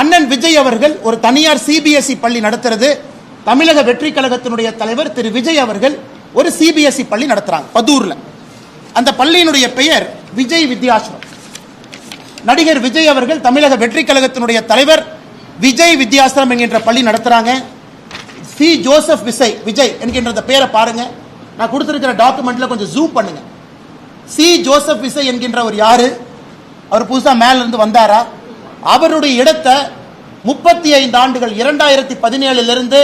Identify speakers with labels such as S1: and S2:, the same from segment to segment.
S1: அண்ணன் விஜய் அவர்கள் ஒரு தனியார் சிபிஎஸ்இ பள்ளி நடத்துறது. தமிழக வெற்றி கழகத்தினுடைய தலைவர் திரு விஜய் அவர்கள் ஒரு சிபிஎஸ்இ பள்ளி நடத்துறாங்க பதூர்ல. அந்த பள்ளியினுடைய பெயர் விஜய் வித்யாசிரம். நடிகர் விஜய் அவர்கள் தமிழக வெற்றி கழகத்தினுடைய தலைவர் விஜய் வித்யாசிரம் என்கின்ற பள்ளி நடத்துறாங்க. சி ஜோசப் விஜய் என்கின்ற பெயரை பாருங்க. நான் கொடுத்திருக்கிற டாக்குமெண்ட்ல கொஞ்சம் ஜூம் பண்ணுங்க. சி ஜோசப் விஜய் என்கின்றவர் யாரு? அவர் புதுசா மேல இருந்து வந்தாரா? அவருடைய இடத்தை 35 ஆண்டுகள் 2017 இருந்து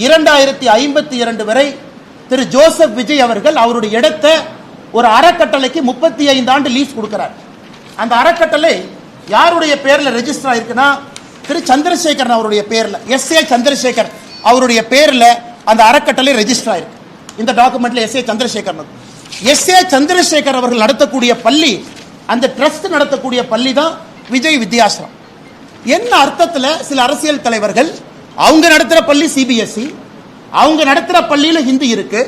S1: 2052 வரை திரு ஜோசப் விஜய் அவர்கள் அவருடைய இடத்தை ஒரு அறக்கட்டளைக்கு 35 ஆண்டு லீஸ் கொடுக்கிறார். அந்த அறக்கட்டளை யாருடைய பேர்ல ரெஜிஸ்டர் ஆயிருக்குன்னா திரு சந்திரசேகரன் அவருடைய பேர்ல, எஸ்.ஏ. சந்திரசேகர் அவருடைய பேர்ல அந்த அறக்கட்டளை ரெஜிஸ்டர் ஆயிருக்கு. இந்த டாக்குமெண்ட்ல எஸ்.ஏ. சந்திரசேகர் எஸ்.ஏ. சந்திரசேகர் அவர்கள் நடத்தக்கூடிய பள்ளி, அந்த ட்ரஸ்ட் நடத்தக்கூடிய பள்ளி தான் விஜய் வித்யாசிரம். என்ன அர்த்தத்தில் சில அரசியல் தலைவர்கள் அவங்க நடத்துற பள்ளி சிபிஎஸ்இ, அவங்க நடத்துற பள்ளியில ஹிந்தி இருக்கு,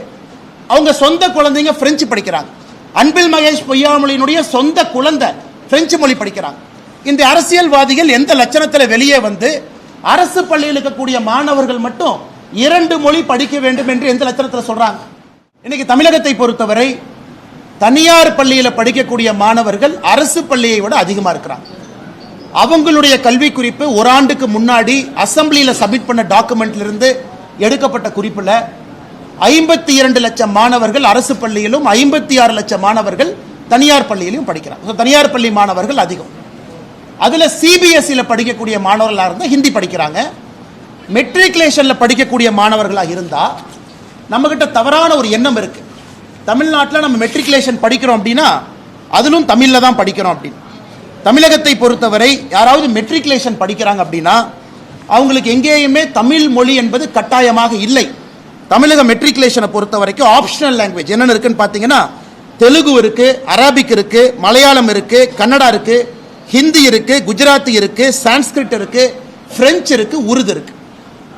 S1: அவங்க சொந்த குழந்தைங்க பிரெஞ்சு படிக்கிறாங்க. அன்பில் மகேஷ் பொய்யாமொழியினுடைய சொந்த குழந்தை பிரெஞ்சு மொழி படிக்கிறாங்க. இந்த அரசியல்வாதிகள் எந்த லட்சணத்தில் வெளியே வந்து அரசு பள்ளியில் இருக்கக்கூடிய மாணவர்கள் மட்டும் 2 மொழி படிக்க வேண்டும் என்று எந்த லட்சணத்தில் சொல்றாங்க? இன்னைக்கு தமிழகத்தை பொறுத்தவரை தனியார் பள்ளியில் படிக்கக்கூடிய மாணவர்கள் அரசு பள்ளியை விட அதிகமாக இருக்கிறாங்க. அவங்களுடைய கல்வி குறிப்பு ஒரு ஆண்டுக்கு முன்னாடி அசம்பிளியில் சப்மிட் பண்ண டாக்குமெண்ட்ல இருந்து எடுக்கப்பட்ட குறிப்பில் 52 லட்சம் மாணவர்கள் அரசு பள்ளியிலும் 56 லட்சம் மாணவர்கள் தனியார் பள்ளியிலும் படிக்கிறாங்க. தனியார் பள்ளி மாணவர்கள் அதிகம். அதுல சிபிஎஸ்இல படிக்கக்கூடிய மாணவர்களாக இருந்தால் ஹிந்தி படிக்கிறாங்க. மெட்ரிகுலேஷன்ல படிக்கக்கூடிய மாணவர்களாக இருந்தா நம்ம கிட்ட தவறான ஒரு எண்ணம் இருக்கு. தமிழ்நாட்டில் நம்ம மெட்ரிகுலேஷன் படிக்கிறோம் அப்படின்னா அதிலும் தமிழ்ல தான் படிக்கிறோம் அப்படின்னு. தமிழகத்தை பொறுத்தவரை யாராவது மெட்ரிகுலேஷன் படிக்கிறாங்க அப்படின்னா அவங்களுக்கு எங்கேயுமே தமிழ் மொழி என்பது கட்டாயமாக இல்லை. தமிழக மெட்ரிகுலேஷனை பொறுத்த வரைக்கும் ஆப்ஷனல் லாங்குவேஜ் என்னென்ன இருக்குன்னு பார்த்தீங்கன்னா தெலுங்கு இருக்கு, அரபிக் இருக்கு, மலையாளம் இருக்கு, கன்னடா இருக்கு, ஹிந்தி இருக்கு, குஜராத்தி இருக்கு, சான்ஸ்கிரிட் இருக்கு, பிரெஞ்சு இருக்கு, உருது இருக்கு.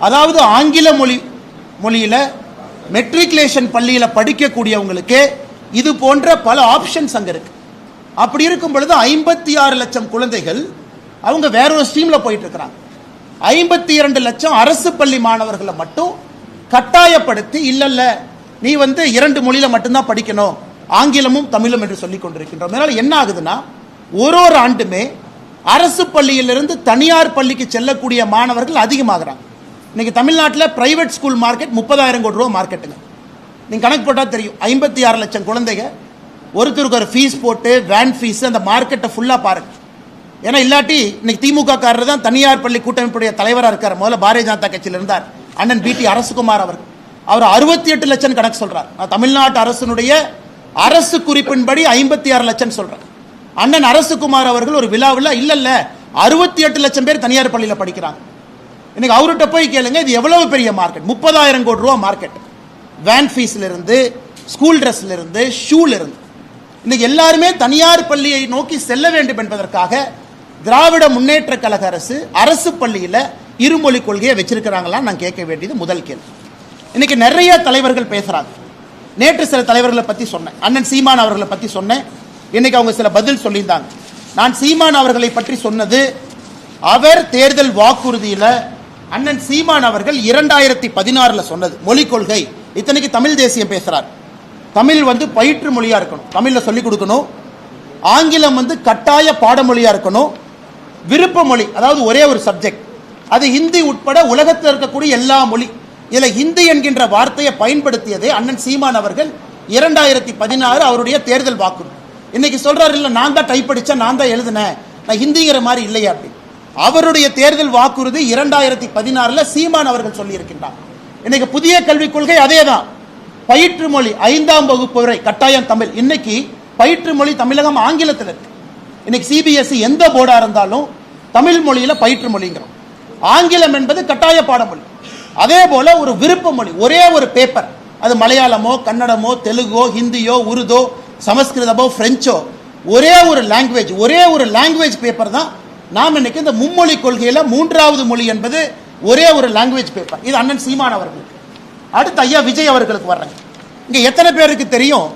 S1: அதாவது ஆங்கில மொழியில மெட்ரிகுலேஷன் பள்ளியில படிக்கக்கூடியவங்களுக்கு இது போன்ற பல ஆப்ஷன்ஸ் அங்க இருக்கு. அப்படி இருக்கும் பொழுது 56 லட்சம் குழந்தைகள் அவங்க வேற ஒரு ஸ்ட்ரீம்ல போயிட்டு இருக்கிறாங்க. 52 லட்சம் அரசு பள்ளி மாணவர்களை மட்டும் கட்டாயப்படுத்தி இல்ல நீ 2 மொழியில மட்டும்தான் படிக்கணும், ஆங்கிலமும் தமிழும் என்று சொல்லிக் கொண்டிருக்கின்றோம். அதனால என்ன ஆகுதுன்னா ஒரு ஆண்டுமே அரசு பள்ளியிலிருந்து தனியார் பள்ளிக்கு செல்லக்கூடிய மாணவர்கள் அதிகமாகிறாங்க. இன்னைக்கு தமிழ்நாட்டில் பிரைவேட் ஸ்கூல் மார்க்கெட் 30,000 கோடி ரூபா மார்க்கெட்டுங்க. நீங்க கணக்கு போட்டா தெரியும். 56 லட்சம் குழந்தைங்க, ஒருத்தருக்கு ஒரு ஃபீஸ் போட்டு வேன் ஃபீஸ், அந்த மார்க்கெட்டை ஃபுல்லா பாருங்க. ஏன்னா இல்லாட்டி இன்னைக்கு திமுக காரர் தான் தனியார் பள்ளி கூட்டமைப்புடைய தலைவராக இருக்கார். முதல்ல பாரதிய ஜனதா கட்சியில் இருந்தார் அண்ணன் பி.டி. அரசுகுமார் அவர்கள். அவர் 68 லட்சம் கணக்கு சொல்றார். தமிழ்நாட்டு அரசினுடைய அரசு குறிப்பின்படி 56 லட்சம் சொல்றார். அண்ணன் அரசுகுமார் அவர்கள் ஒரு விழாவில் இல்ல 68 லட்சம் பேர் தனியார் பள்ளியில் படிக்கிறாங்க. இன்னைக்கு அவர்கிட்ட போய் கேளுங்க, இது எவ்வளவு பெரிய மார்க்கெட். 30,000 கோடி ரூபா மார்க்கெட். வேன் ஃபீஸ்ல இருந்து, ஸ்கூல் ட்ரெஸ்ல இருந்து, ஷூல இருந்து. இன்னைக்கு எல்லாருமே தனியார் பள்ளியை நோக்கி செல்ல வேண்டும் என்பதற்காக திராவிட முன்னேற்ற கழக அரசு பள்ளியில இருமொழி கொள்கையை வச்சிருக்கிறாங்களா நான் கேட்க வேண்டியது முதல் கேள்வி. இன்னைக்கு நிறைய தலைவர்கள் பேசுறாங்க. நேற்று சில தலைவர்களை பத்தி சொன்னேன், அண்ணன் சீமான் அவர்களை பத்தி சொன்னேன். இன்னைக்கு அவங்க சில பதில் சொல்லியிருந்தாங்க. நான் சீமான் அவர்களை பற்றி சொன்னது, அவர் தேர்தல் வாக்குறுதியில அண்ணன் சீமான் அவர்கள் 2016 சொன்னது மொழி கொள்கை. இத்தனைக்கு தமிழ் தேசியம் பேசுறார். தமிழ் பயிற்று மொழியா இருக்கணும், தமிழ்ல சொல்லிக் கொடுக்கணும். ஆங்கிலம் கட்டாய பாடமொழியா இருக்கணும். விருப்ப மொழி, அதாவது ஒரே ஒரு சப்ஜெக்ட், அது ஹிந்தி உட்பட உலகத்தில் இருக்கக்கூடிய எல்லா மொழி. இதுல ஹிந்தி என்கின்ற வார்த்தையை பயன்படுத்தியதே அண்ணன் சீமான் அவர்கள் 2016 அவருடைய தேர்தல் வாக்குறுதி. இன்னைக்கு சொல்றாரு, இல்ல நான் தான் டைப் படிச்சேன், நான் தான் எழுதினேன், நான் ஹிந்திங்கிற மாதிரி இல்லையா அப்படி. அவருடைய தேர்தல் வாக்குறுதி 2016 சீமான் அவர்கள் சொல்லி இருக்கின்றார். இன்னைக்கு புதிய கல்விக் கொள்கை அதேதான். பயிற்று மொழி 5ஆம் வகுப்பு வரை கட்டாயம் தமிழ். இன்னைக்கு பயிற்று மொழி தமிழகம் ஆங்கிலத்தில் இருக்கு. இன்னைக்கு சிபிஎஸ்இ எந்த போர்டா இருந்தாலும் தமிழ் மொழியில பயிற்று மொழிங்கிறோம். ஆங்கிலம் என்பது கட்டாய பாடமொழி. அதே போல ஒரு விருப்ப மொழி, ஒரே ஒரு பேப்பர், அது மலையாளமோ கன்னடமோ தெலுங்கோ ஹிந்தியோ உருதோ சமஸ்கிருதமோ பிரெஞ்சோ, ஒரே ஒரு லாங்குவேஜ் பேப்பர் தான். நாம் இன்னைக்கு இந்த மும்மொழி கொள்கையில 3வது மொழி என்பது ஒரே ஒரு லாங்குவேஜ் பேப்பர். இது அண்ணன் சீமான் அவர்களுக்கு. அடுத்து ஐயா விஜய் அவர்களுக்கு வர்றாங்க. இங்க எத்தனை பேருக்கு தெரியும்,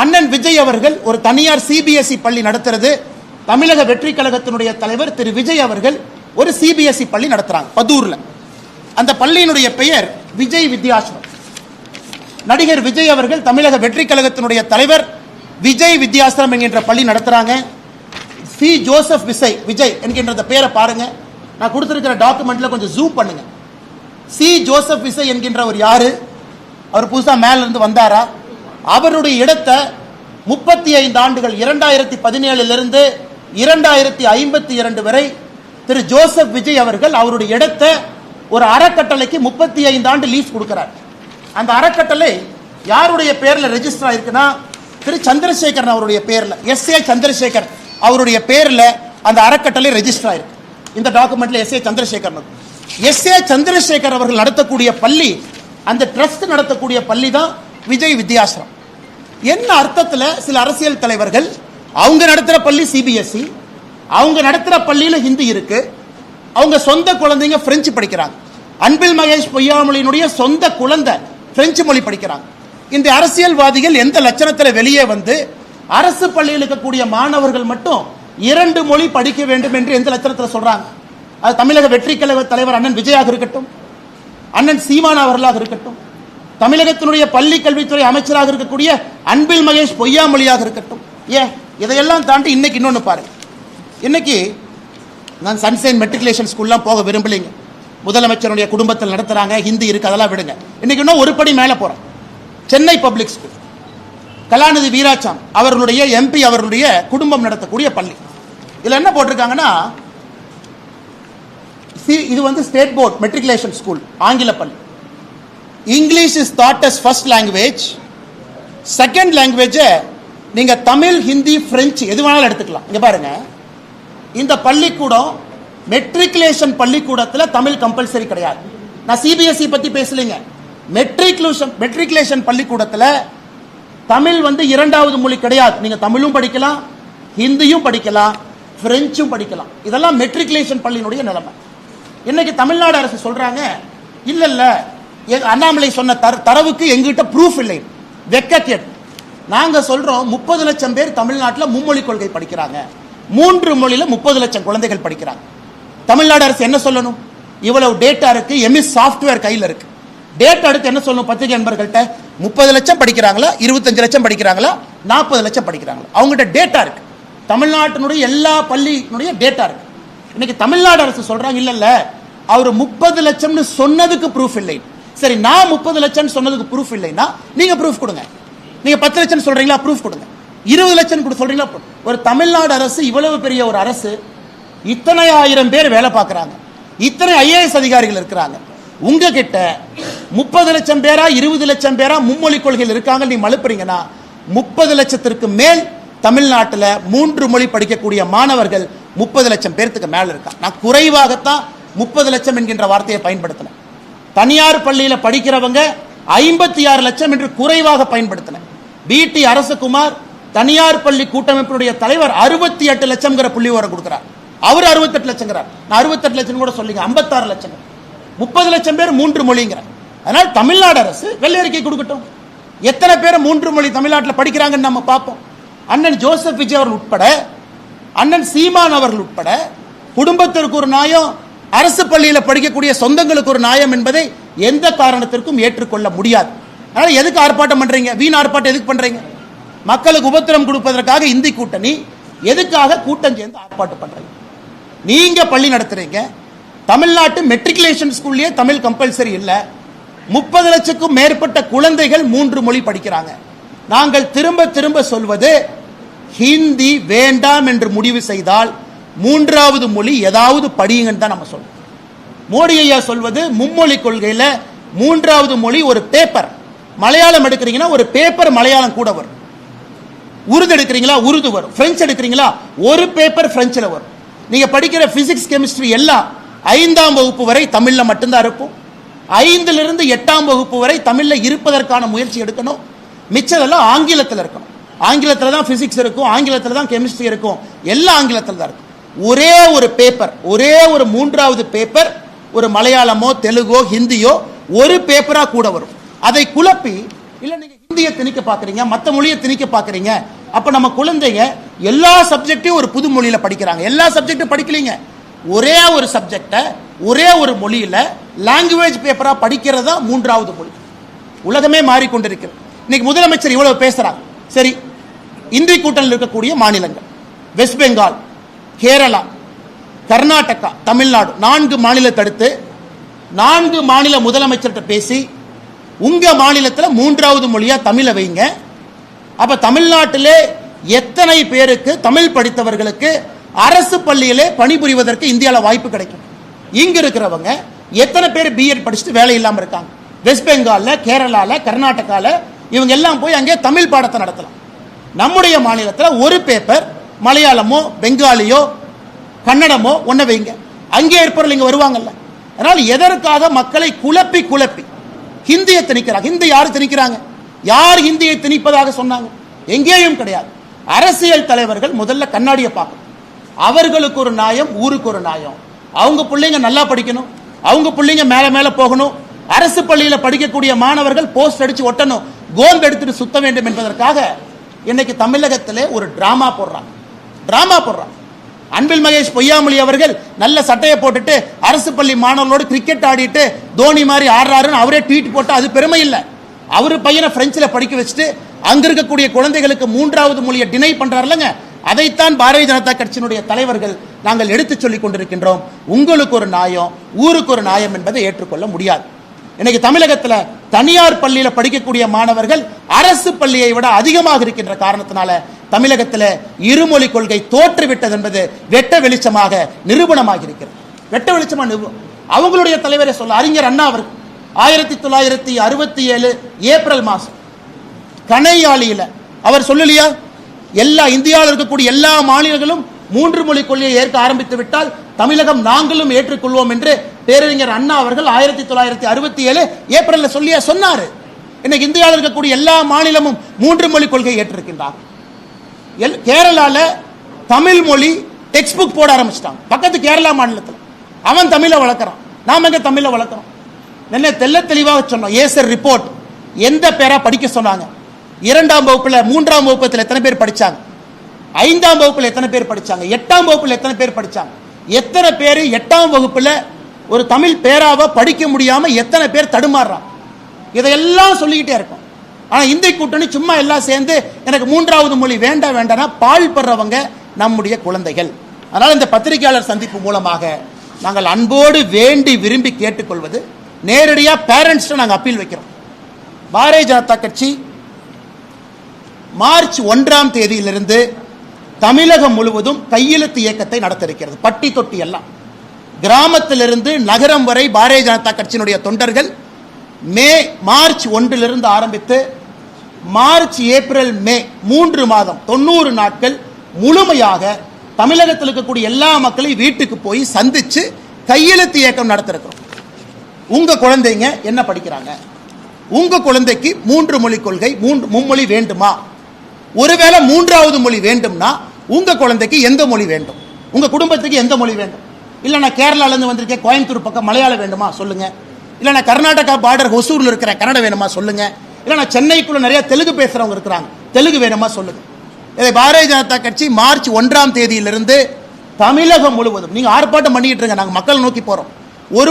S1: அண்ணன் விஜய் அவர்கள் ஒரு தனியார் சிபிஎஸ்இ பள்ளி நடத்துறது. தமிழக வெற்றி கழகத்தினுடைய தலைவர் திரு விஜய் அவர்கள் ஒரு சிபிஎஸ்இ பள்ளி நடத்துறாங்க பதூர்ல. அந்த பள்ளியினுடைய பெயர் விஜய் வித்யாசிரம். நடிகர் விஜய் அவர்கள் தமிழக வெற்றி கழகத்தினுடைய தலைவர் விஜய் வித்யாசிரம் என்கின்ற பள்ளி நடத்துறாங்க. சி ஜோசப் விஜய் என்கின்ற பெயரை பாருங்க. நான் கொடுத்திருக்கிற டாக்குமெண்ட்ல கொஞ்சம் ஜூம் பண்ணுங்க. சி ஜோசப் விஜய் என்கின்றவர் யாரு? அவர் புதுசா மேல இருந்து வந்தாரா? அவருடைய இடத்தை 35 ஆண்டுகள் 2017 இருந்து 2052 வரை திரு ஜோசப் விஜய் அவர்கள் அவருடைய இடத்தை ஒரு அறக்கட்டளைக்கு 35 ஆண்டு லீஸ் கொடுக்கிறார். அந்த அறக்கட்டளை யாருடைய பேர்ல ரெஜிஸ்டர் ஆயிருக்குன்னா திரு சந்திரசேகரன் அவருடைய பேர்ல, எஸ்.ஏ. சந்திரசேகர் அவருடைய பேர்ல அந்த அறக்கட்டளை ரெஜிஸ்டர் ஆயிருக்கு. இந்த டாக்குமெண்ட்ல எஸ்.ஏ. சந்திரசேகர் எஸ்.ஏ. சந்திரசேகர் அவர்கள் நடத்தக்கூடிய பள்ளி, அந்த ட்ரஸ்ட் நடத்தக்கூடிய பள்ளி தான் விஜய் வித்யாசிரம். என்ன அர்த்தத்தில் சில அரசியல் தலைவர்கள் அவங்க நடத்துற பள்ளி சிபிஎஸ்இ, அவங்க நடத்துற பள்ளியில ஹிந்தி இருக்கு, அவங்க சொந்த குழந்தைங்க பிரெஞ்சு படிக்கிறாங்க. அன்பில் மகேஷ் பொய்யாமொழியினுடைய சொந்த குழந்தை பிரெஞ்சு மொழி படிக்கிறாங்க. இந்த அரசியல்வாதிகள் எந்த லட்சணத்தில் வெளியே வந்து அரசு பள்ளியில் இருக்கக்கூடிய மாணவர்கள் மட்டும் 2 மொழி படிக்க வேண்டும் என்று எந்த லட்சணத்தில் சொல்றாங்க? அது தமிழக வெற்றி கழக தலைவர் அண்ணன் விஜயாக இருக்கட்டும், அண்ணன் சீமான் அவர்களாக இருக்கட்டும், தமிழகத்தினுடைய பள்ளி கல்வித்துறை அமைச்சராக இருக்கக்கூடிய அன்பில் மகேஷ் பொய்யாமொழியாக இருக்கட்டும். இதையெல்லாம் தாண்டி இன்னைக்கு இன்னொன்னு பாருங்க. இன்னைக்கு நான் சன்சைன் மெட்ரிகுலேஷன் ஸ்கூல்லாம் போக விரும்பலைங்க. முதலமைச்சருடைய குடும்பத்தில் நடத்துறாங்க, ஹிந்தி இருக்கு, அதெல்லாம் விடுங்க. இன்னைக்கு இன்னும் ஒரு படி மேலே போறோம். சென்னை பப்ளிக் ஸ்கூல், கலாநிதி வீராசாமி அவர்களுடைய எம்பி அவர்களுடைய குடும்பம் நடத்தக்கூடிய பள்ளி. இதுல என்ன போட்டிருக்காங்கன்னா, இது வந்து ஸ்டேட் போர்ட் மெட்ரிகுலேஷன் ஸ்கூல், ஆங்கில பள்ளி. English is taught as first language, second language நீங்க தமிழ், ஹிந்தி, பிரெஞ்சு எது வேணாலும் எடுத்துக்கலாம். இங்க பாருங்க, இந்த பள்ளிக்கூடம் மெட்ரிகுலேஷன் பள்ளிக்கூடத்தில் தமிழ் கம்பல்சரி கிடையாது. நான் சிபிஎஸ்இ பத்தி பேசலைங்க. மெட்ரிகுலேஷன் பள்ளிக்கூடத்தில் தமிழ் வந்து 2வது மொழி கிடையாது. நீங்க தமிழும் படிக்கலாம், ஹிந்தியும் படிக்கலாம், பிரெஞ்சும் படிக்கலாம். இதெல்லாம் மெட்ரிகுலேஷன் பள்ளியினுடைய நிலைமை. இன்னைக்கு தமிழ்நாடு அரசு சொல்றாங்க, இல்ல இல்ல அண்ணாமலை சொன்ன தரவுக்கு எங்கிட்ட ப்ரூஃப் இல்லை, வெக்கக்கேடு. நாங்க சொல்றோம் 30 லட்சம் பேர் தமிழ்நாட்டில் மும்மொழி கொள்கை படிக்கிறாங்க, 3 மொழியில 30 லட்சம் குழந்தைகள் படிக்கிறாங்க. தமிழ்நாடு அரசு என்ன சொல்லணும்? இவ்வளவு டேட்டா இருக்கு, எம்எஸ் சாஃப்ட்வேர் கையில் இருக்கு. டேட்டா எடுத்து என்ன சொல்லணும்? பத்திரிகை நண்பர்கள்ட்ட 30 லட்சம் படிக்கிறாங்களா, 25 லட்சம் படிக்கிறாங்களா, 40 லட்சம் படிக்கிறாங்களா? அவங்ககிட்ட டேட்டா இருக்கு. தமிழ்நாட்டினுடைய எல்லா பள்ளியினுடைய டேட்டா இருக்கு. இன்னைக்கு தமிழ்நாடு அரசு சொல்றாங்க, இல்ல இல்ல அவர் 30 லட்சம்னு சொன்னதுக்கு ப்ரூஃப் இல்லை. சரி, நான் 30 லட்சம் சொன்னதுக்கு ப்ரூஃப் இல்லைன்னா நீங்க ப்ரூஃப் கொடுங்க. நீங்க 10 லட்சம் சொல்றீங்களா, ப்ரூஃப் கொடுங்க. 20 லட்சம் சொல்றீங்களா? ஒரு தமிழ்நாடு அரசு, இவ்வளவு பெரிய ஒரு அரசு, இத்தனை ஆயிரம் பேர் வேலை பார்க்கறாங்க, இத்தனை ஐஏஎஸ் அதிகாரிகள் இருக்கிறாங்க. உங்ககிட்ட 30 லட்சம் பேரா 20 லட்சம் பேரா மும்மொழி கொள்கையில் இருக்காங்க, நீ மழுப்புறீங்கன்னா 30 லட்சத்திற்கு மேல் தமிழ்நாட்டில் 3 மொழி படிக்கக்கூடிய மாணவர்கள் 30 லட்சம் பேருக்கு மேல இருக்காங்க. நான் குறைவாகத்தான் 30 லட்சம் என்கின்ற வார்த்தையை பயன்படுத்தினேன். தனியார் பள்ளியில் படிக்கிறவங்க 56 லட்சம் என்று குறைவாக பயன்படுத்தினேன். பிடி அரசகுமார் தனியார் பள்ளி கூட்டமைப்பினுடைய தலைவர் 68 லட்சம் புள்ளி விவரம் கொடுக்கிறார். அவர் 68 லட்சம், நான் 68 லட்சம் கூட சொல்லிங்க, 56 லட்சம். 30 லட்சம் பேர் 3 மொழிங்கிறார். அதனால் தமிழ்நாடு அரசு வெள்ளை அறிக்கை கொடுக்கட்டும், எத்தனை பேர் 3 மொழி தமிழ்நாட்டில் படிக்கிறாங்கன்னு நம்ம பார்ப்போம். அண்ணன் ஜோசப் விஜய் அவர்கள் உட்பட, அண்ணன் சீமான் அவர்கள் உட்பட, குடும்பத்திற்கு ஒரு நியாயம், அரசு பள்ளியில் படிக்கக்கூடிய சொந்தங்களுக்கு ஒரு நியாயம் என்பதை எந்த காரணத்திற்கும் ஏற்றுக்கொள்ள முடியாது. அதனால எதுக்கு ஆர்ப்பாட்டம் பண்றீங்க? வீண் ஆர்ப்பாட்டம் எதுக்கு பண்றீங்க? மக்களுக்கு உபத்திரம் கொடுப்பதற்காக இந்தி கூட்டணி, எதுக்காக கூட்டம் சேர்ந்து ஆர்ப்பாட்டம் பண்றீங்க? நீங்க பள்ளி நடத்துறீங்க, தமிழ்நாட்டு மெட்ரிகுலேஷன் ஸ்கூல்லயே தமிழ் கம்பல்சரி இல்ல, 30 லட்சத்துக்கும் மேற்பட்ட குழந்தைகள் 3 மொழி படிக்கிறாங்க. நாங்கள் திரும்ப திரும்ப சொல்வது, ஹிந்தி வேண்டாம் என்று முடிவு செய்தால் 3வது மொழி ஏதாவது படியுங்கன்னு தான் நம்ம சொல்றோம். மோடி ஐயா சொல்வது, மும்மொழி கொள்கையில 3வது மொழி ஒரு பேப்பர். மலையாளம் எடுக்கிறீங்கன்னா ஒரு பேப்பர் மலையாளம் கூட வரும், உருது எடுக்கிறீங்களா உருது வரும், பிரெஞ்சு எடுக்கிறீங்களா ஒரு பேப்பர் பிரெஞ்சில் வரும். நீங்க படிக்கிற பிசிக்ஸ் கெமிஸ்ட்ரி எல்லாம் 5ஆம் வகுப்பு வரை தமிழ்ல மட்டும்தான் இருக்கும். 5லிருந்து 8ஆம் வகுப்பு வரை தமிழ்ல இருப்பதற்கான முயற்சி எடுக்கணும். மிச்சதெல்லாம் ஆங்கிலத்தில் இருக்கணும். ஆங்கிலத்தில் தான் பிசிக்ஸ் இருக்கும், ஆங்கிலத்தில் தான் கெமிஸ்ட்ரி இருக்கும், எல்லாம் ஆங்கிலத்தில் தான் இருக்கும். ஒரே ஒரு பேப்பர், ஒரே ஒரு 3வது பேப்பர் ஒரு மலையாளமோ தெலுங்கோ ஹிந்தியோ ஒரு பேப்பரா கூட வரும். அதை குழப்பி, இல்ல நீங்க ஹிந்தியை திணிக்க பாக்குறீங்க, மற்ற மொழியை திணிக்க பாக்குறீங்க, அப்ப நம்ம குழந்தைங்க எல்லா சப்ஜெக்டையும் ஒரு புது மொழியில படிக்கிறாங்க. எல்லா சப்ஜெக்டும் படிக்கலீங்க, ஒரே ஒரு சப்ஜெக்டை ஒரே ஒரு மொழியில் லாங்குவேஜ் பேப்பராக படிக்கிறது தான் மூன்றாவது மொழி. உலகமே மாறிக்கொண்டிருக்கிறது. இன்னைக்கு முதலமைச்சர் இவ்வளவு பேசுறாங்க. சரி, இந்திய கூட்டணியில் இருக்கக்கூடிய மாநிலங்கள் வெஸ்ட் பெங்கால், கேரளா, கர்நாடகா, தமிழ்நாடு 4 மாநிலத்தை அடுத்து 4 மாநில முதலமைச்சர்கிட்ட பேசி உங்க மாநிலத்தில் மூன்றாவது மொழியா தமிழை வைங்க. அப்ப தமிழ்நாட்டிலே எத்தனை பேருக்கு தமிழ் படித்தவர்களுக்கு அரசு பள்ளியிலே பணிபுரிவதற்கு இந்தியாவில் வாய்ப்பு கிடைக்கும்? இங்க இருக்கிறவங்க எத்தனை பேர் பிஎட் படிச்சுட்டு வேலை இல்லாம இருக்காங்க? வெஸ்ட் பெங்கால்ல, கேரளால, கர்நாடகால இவங்க எல்லாம் போய் அங்கே தமிழ் பாடத்தை நடத்தலாம். நம்முடைய மாநிலத்தில் ஒரு பேப்பர் மலையாளமோ பெங்காலியோ கன்னடமோ ஒன்ன வைங்க. அங்கே இருப்பவர்கள் இங்க வருவாங்கல்ல. அதனால் எதற்காக மக்களை குழப்பி குழப்பி ஹிந்தியை திணிக்கிறாங்க? ஹிந்தி யாரு திணிக்கிறாங்க? யார் ஹிந்தியை திணிப்பதாக சொன்னாங்க? எங்கேயும் கிடையாது. அரசியல் தலைவர்கள் முதல்ல கண்ணாடியை பார்க்கணும். அவர்களுக்கு ஒரு நியாயம், ஊருக்கு ஒரு நியாயம். அவங்க பிள்ளைங்க நல்லா படிக்கணும், அவங்க பிள்ளைங்க மேல மேல போகணும். அரசு பள்ளியில் படிக்கக்கூடிய மாணவர்கள் போஸ்ட் அடிச்சு ஒட்டணும், கோந்து எடுத்துட்டு சுத்த வேண்டும் என்பதற்காக இன்னைக்கு தமிழகத்திலே ஒரு டிராமா போடுறாங்க. அன்பில் மகேஷ் பொய்யாமொழி அவர்கள் நல்ல சட்டையை போட்டுட்டு அரசு பள்ளி மாணவர்களோடு கிரிக்கெட் ஆடிட்டு தோனி மாதிரி ஆடுறாருன்னு அவரே ட்வீட் போட்டு அது பெருமை இல்லை. அவரு பையனை பிரெஞ்சில் படிக்க வச்சுட்டு அங்க இருக்கக்கூடிய குழந்தைகளுக்கு மூன்றாவது மொழியை டினை பண்றாருலங்க. அதைத்தான் பாரதிய ஜனதா கட்சியினுடைய தலைவர்கள் நாங்கள் எடுத்து சொல்லிக் கொண்டிருக்கின்றோம். உங்களுக்கு ஒரு நியாயம், ஊருக்கு ஒரு நியாயம் என்பதை ஏற்றுக்கொள்ள முடியாது. இன்னைக்கு தமிழகத்தில் தனியார் பள்ளியில் படிக்கக்கூடிய மாணவர்கள் அரசு பள்ளியை விட அதிகமாக இருக்கின்ற காரணத்தினால தமிழகத்தில் இருமொழி கொள்கை தோற்றுவிட்டது என்பது வெட்ட வெளிச்சமாக நிரூபணமாக இருக்கிறது. வெட்ட வெளிச்சமாக அவங்களுடைய தலைவரை சொல்ல அறிஞர் அண்ணா அவர்கள் 1967 ஏப்ரல் மாதம் கணையாளியில அவர் சொல்லலையா, எல்லா இந்தியாவில் இருக்கக்கூடிய எல்லா மாநிலங்களும் 3 மொழி கொள்கையை ஏற்க ஆரம்பித்து விட்டால் தமிழகம் நாங்களும் ஏற்றுக்கொள்வோம் என்று பேரறிஞர் அண்ணா அவர்கள் 1967 ஏப்ரல்ல சொன்னாரு. இன்னைக்கு இந்தியாவில் இருக்கக்கூடிய எல்லா மாநிலமும் 3 மொழி கொள்கையை ஏற்றிருக்கின்றார். கேரளால தமிழ் மொழி டெக்ஸ்ட் புக் போட ஆரம்பிச்சிட்டாங்க. பக்கத்து கேரளா மாநிலத்தில் அவன் தமிழை வளர்க்குறான், நாம எங்க தமிழை வளர்க்குறோம்? என்ன தெல்ல தெளிவாக சொன்னோம். ஏசர் ரிப்போர்ட் எந்த பேரா படிக்க சொன்னாங்க? 2ஆம் வகுப்புல 3ஆம் வகுப்பத்தில் எத்தனை பேர் படிச்சாங்க? 5ஆம் வகுப்புல எத்தனை பேர் படிச்சாங்க? 8ஆம் வகுப்புல எத்தனை பேர் படிச்சாங்க? எத்தனை பேர் 8ஆம் வகுப்புல ஒரு தமிழ் பேராவை படிக்க முடியாம எத்தனை பேர் தடுமாறுறாங்க? இதையெல்லாம் சொல்லிக்கிட்டே இருக்கும். ஆனா இந்திய கூட்டணி சும்மா எல்லாம் சேர்ந்து எனக்கு மூன்றாவது மொழி வேண்டாம் பால் படுறவங்க நம்முடைய குழந்தைகள். அதனால இந்த பத்திரிகையாளர் சந்திப்பு மூலமாக நாங்கள் அன்போடு வேண்டி விரும்பி கேட்டுக்கொள்வது, நேரடியாக பேரண்ட்ஸ் நாங்கள் அப்பீல் வைக்கிறோம். பாரதிய ஜனதா கட்சி மார்ச் 1ஆம் தேதியிலிருந்து தமிழகம் முழுவதும் கையெழுத்து இயக்கத்தை நடத்த இருக்கிறது. பட்டி தொட்டி எல்லாம் கிராமத்திலிருந்து நகரம் வரை பாரதிய ஜனதா கட்சியினுடைய தொண்டர்கள் மார்ச் 1 ஆரம்பித்து மார்ச், ஏப்ரல், மே 3 மாதம் 90 நாட்கள் முழுமையாக தமிழகத்தில் இருக்கக்கூடிய எல்லா மக்களையும் வீட்டுக்கு போய் சந்திச்சு கையெழுத்து இயக்கம் நடத்திருக்கிறோம். உங்க குழந்தைங்க என்ன படிக்கிறாங்க? உங்க குழந்தைக்கு 3 மொழி கொள்கை, மும்மொழி வேண்டுமா? ஒருவேளை 3வது மொழி வேண்டும்னா உங்க குழந்தைக்கு எந்த மொழி வேண்டும்? உங்க குடும்பத்துக்கு எந்த மொழி வேண்டும்? இல்ல நான் கேரளால இருந்து வந்திருக்கேன், கோயம்புத்தூர் பக்கம் மலையாளம் வேண்டுமா சொல்லுங்க. இல்ல நான் கர்நாடகா பார்டர் ஹொசூர்ல இருக்கிறேன், கன்னடம் வேணுமா சொல்லுங்க. இல்ல நான் சென்னைக்குள்ள நிறைய தெலுங்கு பேசுறவங்க இருக்கிறாங்க, தெலுங்கு வேணுமா சொல்லுங்க. இதை பாரதிய ஜனதா கட்சி மார்ச் 1ஆம் தேதியிலிருந்து தமிழகம் முழுவதும் நீங்க ஆர்ப்பாட்டம் பண்ணிட்டு இருங்க. நாங்க மக்களை நோக்கி போறோம்.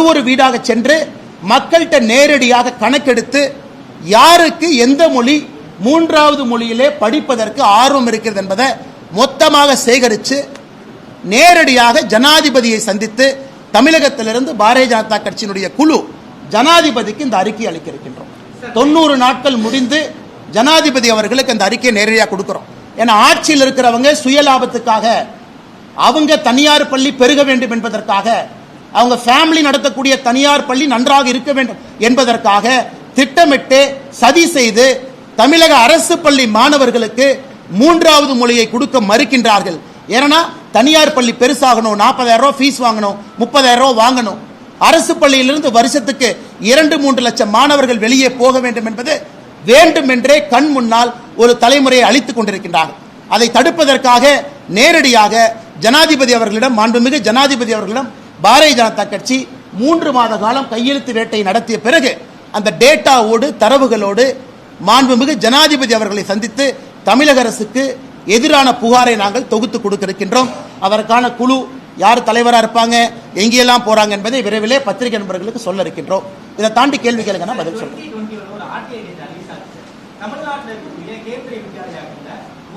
S1: ஒரு வீடாக சென்று மக்கள்கிட்ட நேரடியாக கணக்கெடுத்து யாருக்கு எந்த மொழி 3வது மொழியிலே படிப்பதற்கு ஆர்வம் இருக்கிறது என்பதை மொத்தமாக சேகரித்து நேரடியாக ஜனாதிபதியை சந்தித்து தமிழகத்திலிருந்து பாரதிய ஜனதா கட்சியினுடைய குழு ஜனாதிபதிக்கு இந்த அறிக்கை அளிக்க இருக்கின்றோம். 90 நாட்கள் முடிந்து ஜனாதிபதி அவர்களுக்கு அந்த அறிக்கையை நேரடியாக கொடுக்கிறோம். ஏன்னா ஆட்சியில் இருக்கிறவங்க சுயலாபத்துக்காக அவங்க தனியார் பள்ளி பெருக வேண்டும் என்பதற்காக, அவங்க ஃபேமிலி நடத்தக்கூடிய தனியார் பள்ளி நன்றாக இருக்க வேண்டும் என்பதற்காக திட்டமிட்டு சதி செய்து தமிழக அரசு பள்ளி மாணவர்களுக்கு 3வது மொழியை கொடுக்க மறுக்கின்றார்கள். ஏன்னா தனியார் பள்ளி பெருசாகணும், 40,000 ரூபாய் ஃபீஸ் வாங்கணும், 30,000 ரூபாய் வாங்கணும். அரசு பள்ளியிலிருந்து வருஷத்துக்கு 2-3 லட்சம் மாணவர்கள் வெளியே போக வேண்டும் என்பது வேண்டுமென்றே கண் முன்னால் ஒரு தலைமுறையை அளித்துக் கொண்டிருக்கின்றார்கள். அதை தடுப்பதற்காக நேரடியாக ஜனாதிபதி அவர்களிடம், மாண்புமிகு ஜனாதிபதி அவர்களிடம் பாரதிய ஜனதா கட்சி 3 மாத காலம் கையெழுத்து வேட்டை நடத்திய பிறகு அந்த டேட்டாவோடு தரவுகளோடு மாண்புமிகு ஜனாதிபதி அவர்களை சந்தித்து தமிழக அரசுக்கு எதிரான புகாரை நாங்கள் தொகுத்து கொடுக்க இருக்கின்றோம். அதற்கான குழு யார் தலைவரா இருப்பாங்க, எங்கெல்லாம் போறாங்க என்பதை விரைவிலே பத்திரிகை நண்பர்களுக்கு சொல்ல இருக்கின்றோம். இதை தாண்டி கேள்வி கேளுங்க, நான் பதில் சொல்றேன்.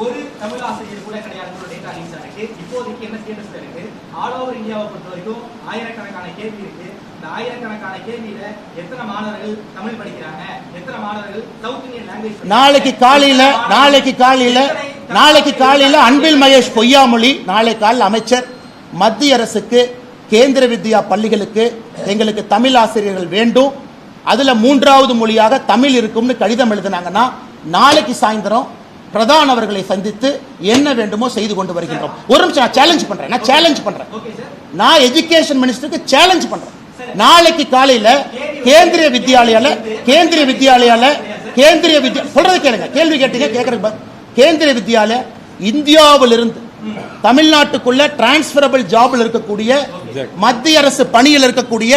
S2: ஒரு தமிழ் ஆசிரியர் கூட கிடையாது டேட்டா ரிலீஸ் ஆயிருக்கு. இப்போதைக்கு என்ன ஸ்டேட்டஸ் இருக்கு? ஆல் ஓவர் இந்தியாவை பொறுத்த வரைக்கும் ஆயிரக்கணக்கான கேள்வி இருக்கு. இந்த ஆயிரக்கணக்கான கேள்வியில எத்தனை மாணவர்கள் தமிழ் படிக்கிறாங்க, எத்தனை மாணவர்கள் சவுத் இந்தியன் லாங்குவேஜ்? நாளைக்கு காலையில அன்பில் மகேஷ் பொய்யாமொழி, நாளை காலையில் அமைச்சர் மத்திய அரசுக்கு கேந்திர வித்யா பள்ளிகளுக்கு எங்களுக்கு தமிழ் ஆசிரியர்கள் வேண்டும், அதுல 3வது மொழியாக தமிழ் இருக்கும்னு கடிதம் எழுதினாங்கன்னா நாளைக்கு சாயந்தரம் பிரதான் அவர்களை சந்தித்து என்ன வேண்டுமோ செய்து கொண்டு வருகின்றோம். ஒரு நிமிஷம், நான் சேலஞ்ச் பண்றேன். நான் எஜுகேஷன் மினிஸ்டருக்கு சேலஞ்ச் பண்றேன். நாளைக்கு காலையில கேந்திரிய வித்யாலயால சொல்றது கேளுங்க, கேள்வி கேட்டீங்க கேட்கறது. கேந்திரிய வித்யாலயா இந்தியாவிலிருந்து தமிழ்நாட்டுக்குள்ள டிரான்ஸ்பரபிள் ஜாப்ல இருக்கக்கூடிய மத்திய அரசு பணியில் இருக்கக்கூடிய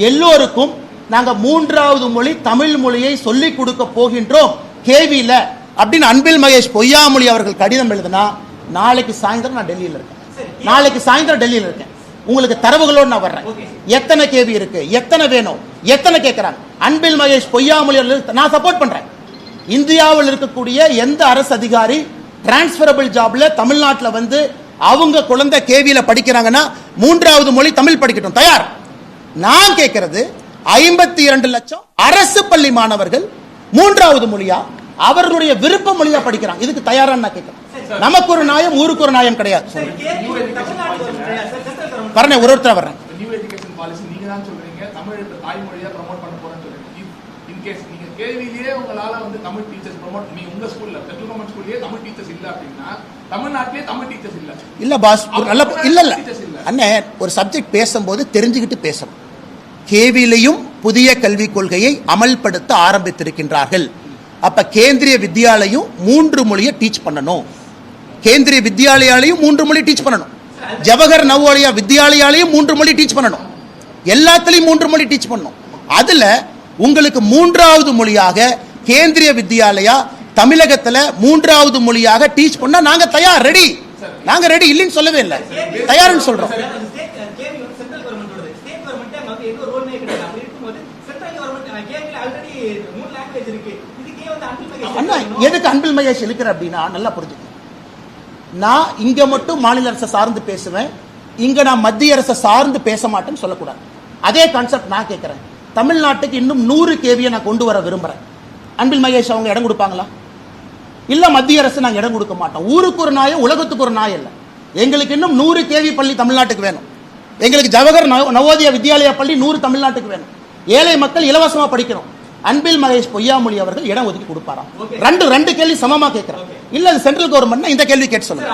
S2: எல்லோருக்கும் நாங்க 3வது மொழி தமிழ் மொழியை சொல்லிக் கொடுக்க போகின்றோம் கேவியில அப்படின்னு அன்பில் மகேஷ் பொய்யாமொழி அவர்கள் கடிதம் எழுதுனா நாளைக்கு சாயந்தரம் நான் டெல்லியில் இருக்கேன். உங்களுக்கு தரவுகளோடு நான் வர்றேன். எத்தனை கேவி இருக்கு, எத்தனை வேணும், எத்தனை கேட்கிறாங்க. அன்பில் மகேஷ் பொய்யாமொழி நான் சப்போர்ட் பண்றேன். இந்தியாவில் இருக்கக்கூடிய எந்த அரசு அதிகாரி டிரான்ஸ்பரபிள் ஜாப்ல தமிழ்நாட்டில் வந்து அவங்க குழந்தை கேவியில படிக்கிறாங்கன்னா 3வது மொழி தமிழ் படிக்கட்டும், தயார். நான் கேட்கிறது 52 லட்சம் அரசு பள்ளி மாணவர்கள் 3வது மொழியா அவர்களுடைய விருப்ப மொழியா படிக்கிறாங்க. இதுக்கு தயாரா நான் கேட்கிறேன். நமக்கு ஒரு நியாயம், ஊருக்கு ஒரு நியாயம் கிடையாது. வரேன், ஒருத்தர் வர்றேன்.
S3: நியூ எஜுகேஷன் பாலிசி நீங்க தான் சொல்றீங்க, தமிழ் தாய்மொழியா ப்ரோமோட் பண்ண போறேன்னு சொல்றீங்க. இன் கேஸ் நீங்க கேள்வியிலேயே உங்களால வந்து தமிழ் டீச்சர்ஸ் ப்ரோமோட், நீ உங்க ஸ்கூல்ல சென்ட்ரல் கவர்மெண்ட் ஸ்கூல்லயே தமிழ் டீச்சர்ஸ் இல்ல அப்படின்னா தமிழ்நாட்டிலே தமிழ் டீச்சர்ஸ் இல்ல
S1: பாஸ். இல்ல அண்ணே, ஒரு சப்ஜெக்ட் பேசும்போது தெரிஞ்சுக்கிட்டு பேசணும். கேவிலையும் புதிய கல்விக் கொள்கையை அமல்படுத்த ஆரம்பித்திருக்கின்றார்கள். அப்ப கேந்திரிய வித்யாலயும் 3 மொழியை டீச் பண்ணணும். கேந்திரிய வித்யாலயாலையும் 3 மொழி டீச் பண்ணணும். ஜவஹர் நவோதயா வித்யாலயாலையும் 3 மொழி டீச் பண்ணணும். எல்லாத்துலயும் 3 மொழி டீச் பண்ணணும். அதுல உங்களுக்கு 3வது மொழியாக கேந்திரிய வித்யாலயா தமிழகத்துல 3வது மொழியாக டீச் பண்ணா நாங்க தயார், ரெடி. நாங்க ரெடி இல்லைன்னு சொல்லவே இல்லை, தயார்னு சொல்றோம். அண்ணா, எதுக்கு அன்பில் மகேஷ் இருக்கிற அப்படின்னா நல்லா புரிஞ்சுக்க. நான் இங்க மட்டும் மாநில அரசை சார்ந்து பேசுவேன், இங்க நான் மத்திய அரசை சார்ந்து பேச மாட்டேன்னு சொல்லக்கூடாது. அதே கான்செப்ட் நான் கேட்கிறேன். தமிழ்நாட்டுக்கு இன்னும் 100 கேவியை நான் கொண்டு வர விரும்புறேன். அன்பில் மகேஷ் அவங்க இடம் கொடுப்பாங்களா? இல்ல மத்திய அரசு நாங்க இடம் கொடுக்க மாட்டோம். ஊருக்கு ஒரு நாயம், உலகத்துக்கு ஒரு நாயம் இல்ல. எங்களுக்கு இன்னும் 100 கேவி பள்ளி தமிழ்நாட்டுக்கு வேணும். எங்களுக்கு ஜவஹர் நவோதயா வித்யாலயா பள்ளி 100 தமிழ்நாட்டுக்கு வேணும். ஏழை மக்கள் இலவசமா படிக்கணும். அன்பில் மகேஷ் பொய்யாமொழி அவர்கள் இடம் ஒதுக்கி கொடுப்பாரா? ரெண்டு கேள்வி சமமா கேட்கிறேன். இல்ல அது சென்ட்ரல் கவர்மெண்ட் இந்த கேள்வி கேட்டு சொல்லுங்க.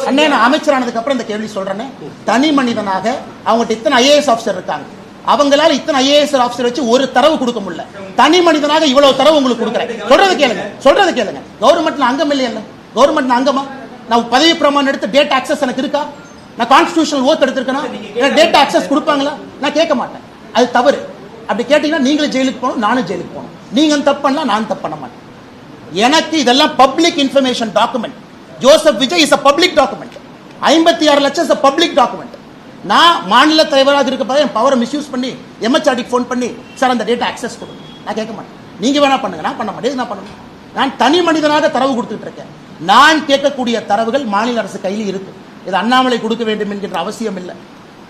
S1: அண்ணே, நான் அமைச்சரானதுக்கு அப்புறம் இந்த கேள்வி சொல்றேன். தனி மனிதனாக அவங்ககிட்ட இத்தனை ஐஏஎஸ் ஆஃபீஸர் இருக்காங்க, அவங்களால இத்தனை ஐஏஎஸ் ஆஃபீஸர் வச்சு ஒரு தரவு கொடுக்க முடியல. தனி மனிதனாக இவ்வளவு தரவு உங்களுக்கு கொடுக்குறேன். சொல்றது கேளுங்க. கவர்மெண்ட்ல அங்கம் இல்லையா? கவர்மெண்ட்ல அங்கமா? நான் பதவி பிரமாணம் எடுத்து டேட்டா ஆக்சஸ் எனக்கு இருக்கா? நான் கான்ஸ்டிடியூஷனல் ஓத் எடுத்திருக்கேனா? டேட்டா ஆக்சஸ் கொடுப்பாங்களா? நான் கேட்க மாட்டேன். அது தவறு. அப்படி கேட்டீங்கன்னா நீங்களும் ஜெயிலுக்கு போகணும், நானும் ஜெயிலுக்கு போகணும். நீங்க தப்பு பண்ணலாம், நான் தப்பு பண்ண மாட்டேன். எனக்கு இதெல்லாம் public information document. Joseph Vijay is a public document. 56 லட்சம் இஸ் a பப்ளிக் டாக்குமெண்ட். நான் மாநில தலைவராக இருக்கப்ப என் பவரை மிஸ்யூஸ் பண்ணி எம்ஹெச்ஆர்டிக்கு ஃபோன் பண்ணி சார் அந்த டேட்டா ஆக்சஸ் கொடுங்க, நான் கேட்க மாட்டேன். நீங்க வேணா பண்ணுங்க, நான் பண்ண மாட்டேன். நான் பண்ணணும். நான் தனி மனிதனாக தரவு கொடுத்துட்டு இருக்கேன். நான் கேட்கக்கூடிய தரவுகள் மாநில அரசு கையில் இருக்கு. இது அண்ணாமலை கொடுக்க வேண்டும் என்கின்ற அவசியம் இல்லை.